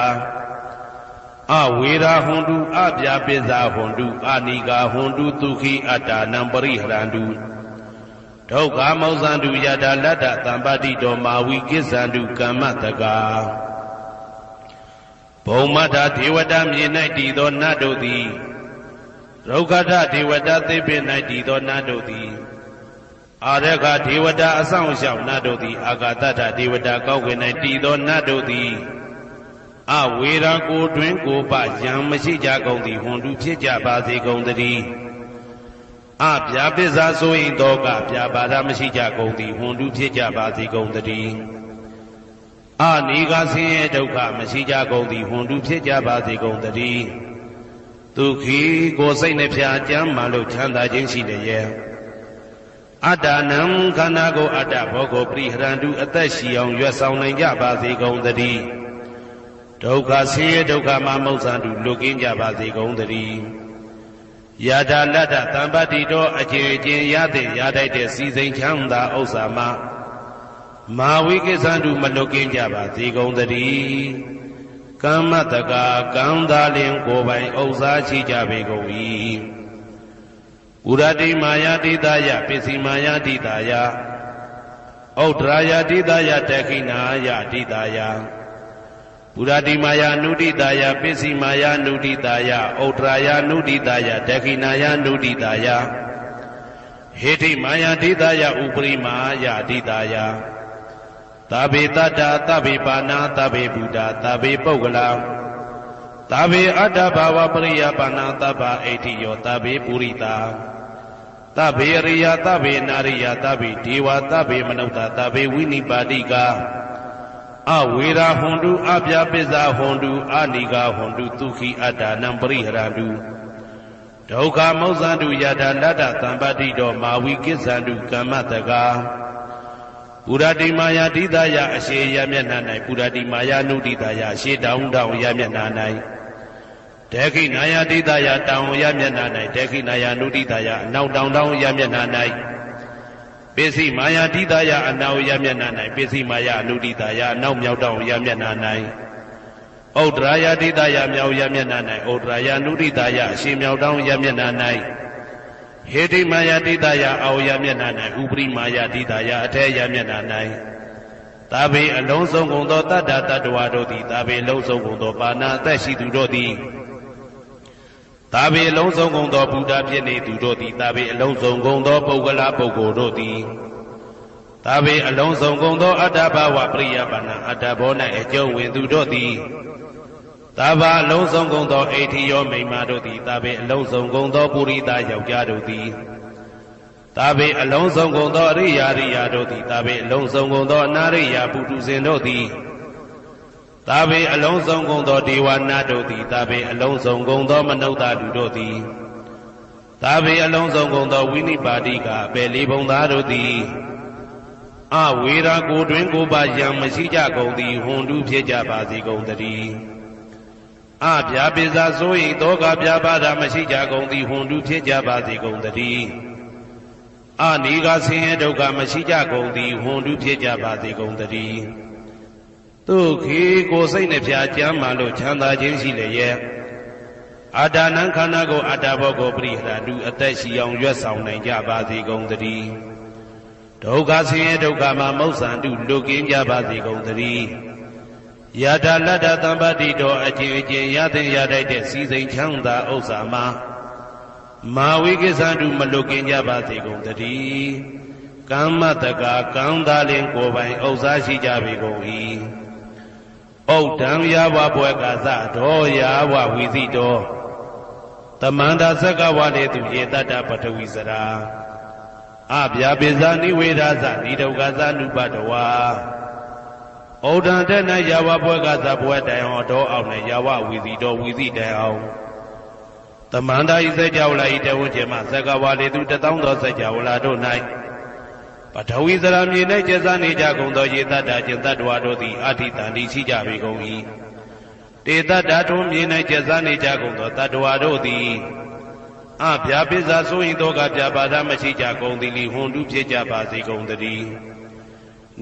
အဝေရာဟွန်တုအပြပိဇာဟွန်တုအာနိကာဟွန်တုဒုက္ခိအတ္တနံပရိဟရန္တုဒုက္ခမောဇန္တုယတာလတ္တသံပတိတောမာဝိကိသန္တုကမ္မတကာဘုံမထဒေဝတာမြေ၌တည်သောနတ်တို့သည်ရုက္ခတဒေဝတာသေပင်၌တည်သောနတ်တို့သည်အာရကဒေဝတာအဆောင်ရှောက်နတ်တို့သည်အာဂတထဒေဝတာကောက်ွယ်၌တည်သောနတ်တို့သည်အဝေရာကိုတွင်ကိုပယံမရှိကြကုန်သည်ဟွန်တုဖြစ်ကြပါစေကုန်သတည်းအပြာပိဇာဆိုရင်တော့ကပြာပါဒမရှိကြကုန်သည်ဟွန်တုဖြစ်ကြပါစေကုန်သတည်းအနိကဆင်းရဲဒုက္ခမရှိကြကုန်သည်ဟွန်တုဖြစ်ကြပါစေကုန်သတည်းဒုက္ခိကိုစိတ်နှပြကြမ်းမှလို့ချမ်းသာခြင်းရှိလေရဲ့အတ္တနံခန္ဓာကိုအတ္တဘောကိုပရိဟရန္တုအသက်ရှိအောင်ရွတ်ဆောင်နိုင်ကြပါစေကုန်သတည်းဒုက္ခဆင်းရဲဒုက္ခမှမောက္ခတုလွတ်ကင်းကြပါစေကုန်သတည်းယထာလတ္တသံပတိတောအကျင့်အကျင့်ရတဲ့ရထိုက်တဲ့စီစိန်ချမ်းသာဥစ္စာမှာမာဝိကိသန္တုမလွတ်ကင်းကြပါစေကုန်သတည်းကမ္မတကာကံသာလင်ကိုယ်ပိုင်ဥစ္စာရှိကြပေကုန်၏ဥရတိမာယာတိတယပစ္စည်းမာယာတိတယဩဒရာယတိတယတခိနာယတိတယပုရတိမာယာနုတိတာယပစ္စည်းမာယာနုတိတာယဩဒရာယနုတိတာယဒခိနာယနုတိတာယဟေတိမာယာတိတာယဥပရိမာယာတိတာယသဗ္ဗေတတ္တသဗ္ဗေပါဏာသဗ္ဗေဗုဒ္ဓသဗ္ဗေပုဂ္ဂလာသဗ္ဗေအတ္တဘာဝပရိယပါဏာသဗ္ဗအိဋ္ဌိယောသဗ္ဗေပုရိတာသဗ္ဗေရိယသဗ္ဗေနာရိယသဗ္ဗေဒေဝသဗ္ဗေမနုဿသဗ္ဗေဝိနိပါတိကအဝေရာဟွန်တုအပြပိဇာဟွန်တုအာနိကာဟွန်တုဒုက္ခိအတ္တနံပရိဟရန္တုဒုက္ခမောက္ခန္တုယထာလတ္တသံပတိတောမာဝိကိသန္တုကမ္မတကာပုရတိမာယာတိတယအရှိယမျက်နှာ၌ပုရတိမာယာနုတိတယအရှိတောင်းတောင်းယမျက်နှာ၌ဒေခိနာယာတိတယတောင်းယမျက်နှာ၌ဒေခိနာယာနုတိတယအနောက်တောင်းတောင်းယမျက်နှာ၌ပစ္စည်းမာယာတိတယအနောက်ယမျက်နှာ၌ပစ္စည်းမာယာအနုတိတယအနောက်မြောက်တောင်းယမျက်နှာ၌ဩဒရာယတိတယမြောက်ယမျက်နှာ၌ဩဒရာယနုတိတယအရှိမြောက်တောင်းယမျက်နှာ၌ဟေတိမာယာတိတယအောယမျက်နှာ၌ဥပရိမာယာတိတယအထေယမျက်နှာ၌သာဘေအလုံးစုံကုန်သောတတ္တတတ္တဝါတို့သည်သာဘေလုံးစုံကုန်သောပါဏာအသက်ရှိသူတို့သည်သာဘေအလုံးစုံကုန်သောဘုဒ္ဓဖြစ်နေသူတို့သည်သာဘေအလုံးစုံကုန်သောပုဂ္ဂလာပုဂ္ဂိုလ်တို့သည်သာဘေအလုံးစုံကုန်သောအတ္တဘာဝပရိယပါဏာအတ္တဘော၌အကျုံးဝင်သူတို့သည်သာဘာအလုံးစုံကုန်သောအိဋ္ဌိယောမိမ္မာတို့သည်သာဘေအလုံးစုံကုန်သောပုရိသယောက်ျားတို့သည်သာဘေအလုံးစုံကုန်သောအရိယာရိယာတို့သည်သာဘေအလုံးစုံကုန်သောအနာရိယာပုထုဇဉ်တို့သည်သာဘေအလုံးစုံကုန်သောဒေဝနာတို့သည်သာဘေအလုံးစုံကုန်သောမနုဿလူတို့သည်သာဘေအလုံးစုံကုန်သောဝိနိပါတိကအပေလေးဘုံသားတို့သည်အဝေရာကိုတွင်ကိုပါယံမရှိကြကုန်သည်ဟွန်တုဖြစ်ကြပါစေကုန်သတည်းအပြာပိဇာဆိုရင်တောကပြာပါဒမရှိကြကုန်သည်ဟွန်တုဖြစ်ကြပါစေကုန်သတည်းအနိကဆင်းရဲဒုက္ခမရှိကြကုန်သည်ဟွန်တုဖြစ်ကြပါစေကုန်သတည်းဒုက္ခိကိုစိတ်နှပြကြမ်းမှလို့ချမ်းသာခြင်းရှိလေရဲ့ အာတာနံခန္ဓာကိုအာတာဘောကိုပရိဟရတုအသက်ရှိအောင်ရွတ်ဆောင်နိုင်ကြပါစေကုန်သတည်းဒုက္ခဆင်းရဲဒုက္ခမှာမௌဆန္တုလွတ်ကင်းကြပါစေကုန်သတည်းယထာလတ္တသံပတိတော်အကျဉ်အကျဉ်ရသင်ရတတ်တဲ့စီစိန်ချမ်းသာဥစ္စာမှာမာဝိကိသန္တုမလွတ်ကင်းကြပါစေကုန်သတည်းကမ္မတကာကံသာလင်ကိုယ်ပိုင်ဥစ္စာရှိကြပေကုန်၏ဩဒံယာဝဘွယ်ကသတော်ယာဝဝီစီတော်တမန္တာသက္ကဝါလေသူယေတတ္တပထဝီစရာအဗျာပိဇာနိဝေဒသနိဒုက္ခသနုပတဝါဩဒံတဲ့၌ယာဝဘွယ်ကသဘွယ်တိုင်အောင်တော်အောင်နဲ့ယာဝဝီစီတော်ဝီစီတိုင်အောင်တမန္တာဤစကြဝဠာဤတဝကျမသက္ကဝါလေသူ1000သောစကြဝဠာတို့၌ပထဝီစရာမြေ၌ကျက်စားနေကြကုန်သောယေတတ္တကျင်တ္တဝါတို့သည်အာထိတန်တိရှိကြပေကုန်၏တေတ္တထုံးမြေ၌ကျက်စားနေကြကုန်သောတတ္တဝါတို့သည်အဗျာပိဇာဆိုရင်သောကပြပါဒမရှိကြကုန်သည်လီဟွန်တုဖြစ်ကြပါစေကုန်သတည်း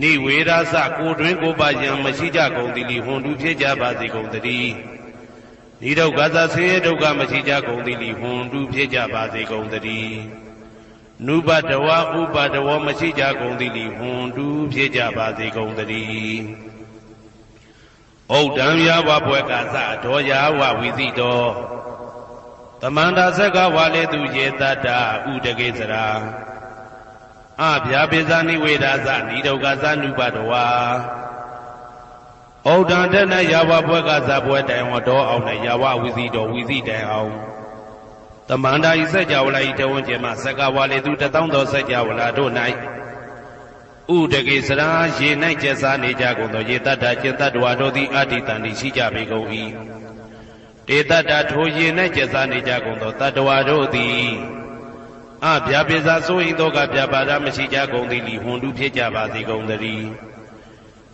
နိဝေရသကိုတွင်ကိုပါယံမရှိကြကုန်သည်လီဟွန်တုဖြစ်ကြပါစေကုန်သတည်းနိဒုက္ခသဆင်းရဲဒုက္ခမရှိကြကုန်သည်လီဟွန်တုဖြစ်ကြပါစေကုန်သတည်းနုပတဝဥပတဝမရှိကြကုန်သည်လီဟွန်တုဖြစ်ကြပါစေကုန်သတည်းဩဒံယာဝဘွယ်ကသတော်ယာဝဝီစီတော်တမန္တာသက္ကဝါလေသူယေတတ္တဥဒကေစရာအဗျာပိဇာနိဝေဒသနိဒုက္ခသနုပတဝါဩဒံတဲ့၌ယာဝဘွယ်ကသဘွယ်တိုင်အောင်တော်အောင်နဲ့ယာဝဝီစီတော်ဝီစီတိုင်အောင်တမန္တာဤစัจ java လာဤတဝန်းကျင်မှသက္ကဝါလေသူ1000သောစัจ java လာတို့၌ဥဒကေစရာရေ၌ကျက်စားနေကြကုန်သောယေတတ္တကျင်တတ္တဝါတို့သည်အတ္တိတန်တိရှိကြပေကုန်၏တေတတ္တထိုရေ၌ကျက်စားနေကြကုန်သောတတ္တဝါတို့သည်အဗျာပိဇာဆိုရင်သောကပြပါဒမရှိကြကုန်သည်လီဟွန်တုဖြစ်ကြပါစေကုန်သတည်း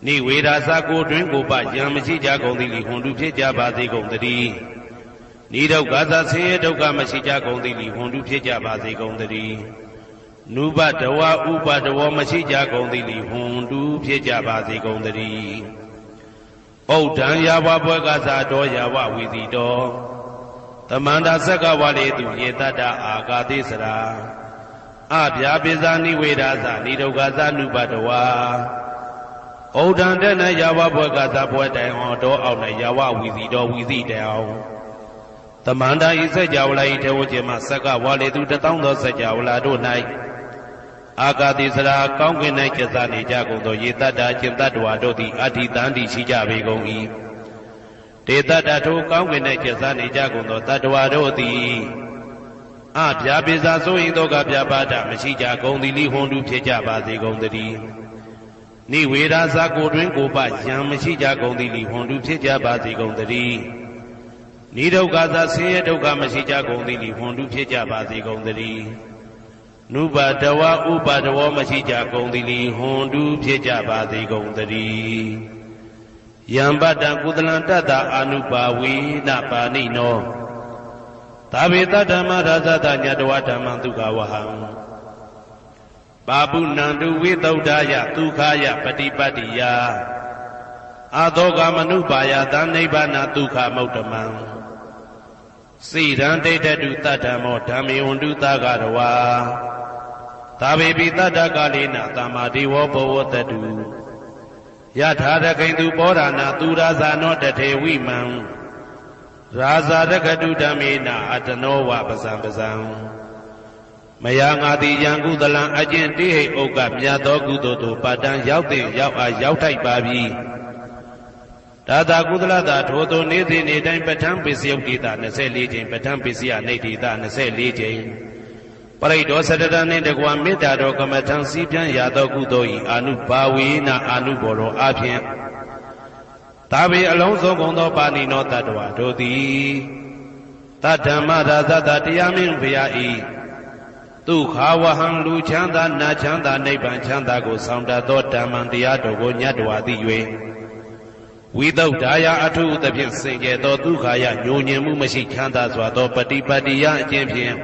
နိဝေဒသကိုတွင်ကိုပယံမရှိကြကုန်သည်လီဟွန်တုဖြစ်ကြပါစေကုန်သတည်းနိဒုက္ခသဆင်းရဲဒုက္ခမရှိကြကုန်သည်လီဟွန်တုဖြစ်ကြပါစေကုန်သတည်းနုပတဝဥပတဝမရှိကြကုန်သည်လီဟွန်တုဖြစ်ကြပါစေကုန်သတည်းဩဒံယာဝဘွယ်ကသတော်ယာဝဝီစီတော်တမန္တာသက္ကဝါလေသူယေတတ္တအာဂါတိစရာအဗျာပိဇာနိဝေဒသနိဒုက္ခသနုပတဝါဩဒံတဲ့၌ယာဝဘွယ်ကသဘွယ်တိုင်အောင်တော်အောင်နဲ့ယာဝဝီစီတော်ဝီစီတိုင်အောင်တမန္တာဤစัจ java လာဤထေဝကျင်မှသက္ကဝါလေသူ1000သောစัจ java လာတို့၌အာဂါတိစရာကောင်းကင်၌ကျက်စားနေကြကုန်သောယေတတ္တကျင်တတ္တဝါတို့သည်အတ္တိတန်တိရှိကြပေကုန်၏တေတတ္တထိုကောင်းကင်၌ကျက်စားနေကြကုန်သောတတ္တဝါတို့သည်အဗျာပိဇာဆိုရင်သောကပြပါဒမရှိကြကုန်သည်လိဟွန်တုဖြစ်ကြပါစေကုန်သတည်းနိဝေဒသကိုတွင်ကိုပယံမရှိကြကုန်သည်လိဟွန်တုဖြစ်ကြပါစေကုန်သတည်းနိဒုက္ခသဆင်းရဲဒုက္ခမရှိကြကုန်သည်လိဟွန်တုဖြစ်ကြပါစေကုန်သတည်းနုပတဝဥပတဝမရှိကြကုန်သည်လိဟွန်တုဖြစ်ကြပါစေကုန်သတည်းယံပတ္တကုသလံတတ္တအာနုပါဝေနပါဏိနောသာဝေတဓမ္မရာဇတညတဝဓမ္မဒုက္ခဝဟံပါပုဏ္ဏံတုဝိသုဒ္ဓယဒုက္ခယပฏิပတ္တိယအာသောကမနုပါယသနိဗ္ဗာနဒုက္ခမௌတ္တမံစိရန်ဒိဋ္ဌတုတတ္တမောဓမ္မေဝန္တုသဂရဝါသာဝေပိတတ္တကာလေနသမ္မာဒေဝဘောဝတတုယထာရခိတုပောရဏသူရာဇာနောတထေဝိမံရာဇာရခတုဓမ္မေနအတနောဝပဇံပဇံမယငါတိယံကုသလံအကျင့်တိဟိဥက္ကမြတ်သောကုသိုလ်တို့ပါတံရောက်တဲ့ရောက်အားရောက်ထိုက်ပါပြီဒါသာကုသလတာထိုသို့နေ့စဉ်နေ့တိုင်းပဋ္ဌာန်းပစ္စယုတ်တိတာ24ကြိမ်ပဋ္ဌာန်းပစ္စယနေတိတာ24ကြိမ်ပရိဒောစတတနှင့်တကွာမေတ္တာတော်ကမ္မထံစည်းပြန်ရသောကုသိုလ်ဤအာနုဘာဝေနအာနုဘောတော်အဖြင့်သာဝေအလုံးစုံကုန်သောပါဏိနောတတ္တဝါတို့သည်တတ္တမရာဇတတရားမင်းဘုရားဤဒုက္ခဝဟံလူချမ်းသာနာချမ်းသာနိဗ္ဗာန်ချမ်းသာကိုဆောင်တတ်သောဓမ္မံတရားတော်ကိုညတ်တော်သည်၍ဝိသုဒ္ဓါယအထုသဖြင့်စင်ကြယ်သောဒုက္ခယညှို့ညင်မှုမရှိချမ်းသာစွာသောပฏิပတ္တိယအကျင့်ဖြင့်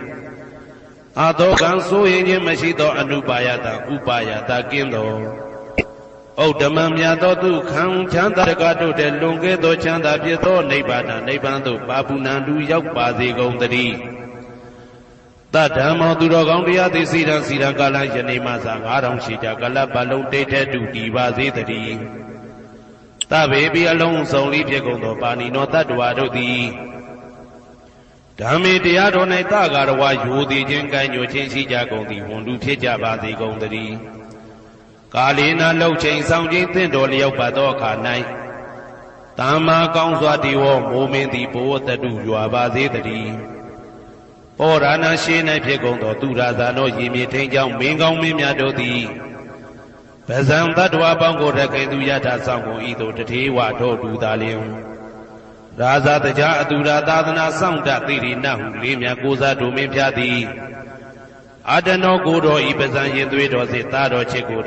အာသောကံဆိုရင်ခြင်းမရှိသောအနုပါယတဥပါယတကင်းသောဩ ဩဓမ္မမြတ်သောသူခံချမ်းသာတကားတို့တဲ့လွန်ကဲသောချမ်းသာဖြစ်သောနိဗ္ဗာန်နိဗ္ဗာန်သို့ပါပုဏ္ဏတူရောက်ပါစေကုန်သတည်းတတ္ဓမ္မောသူတော်ကောင်းတရားသည်စီရန်ကာလယနေ့မှစ9000ရှိကြကာလပတ်လုံးတိတ်တဲ့တူတည်ပါစေတည်းတဗေပိအလုံးစုံလေးဖြစ်ကုန်သောပါဏိနောတတ္တဝါတို့သည်ဓမ္မေတရားတော်၌တဂါရဝယိုသည်ခြင်းကံ့ညွှန်ခြင်းရှိကြကုန်သည်ဝန်တူဖြစ်ကြပါစေကုန်သတည်းကာလေနာလှုပ်ချိန်ဆောင်ခြင်းသင့်တော်လျောက်ပါသောအခါ၌သမ္မာကောင်းစွာတည်ဝမိုးမင်းသည်ဘဝတတုရွာပါစေတည်းဩရဏရှိ၌ဖြစ်ကုန်သောသူရာဇာသောရေမြေထိန်ကြောင့်မင်းကောင်းမင်းများတို့သည်ဗဇံတတ္တဝါပေါင်းကိုရခိုင်သူယထာဆောင်ကုန်ဤသို့တထေဝထောတူသာလျင်ရာဇာတကြားအတူရာသာသနာဆောင်တသိရိနဟုလေးမြတ်ကိုစားတို့မင်းဖျားသည်အာတနောကိုတော်ဤပဇံရင်သွေးတော်စေသားတော်ချစ်ကို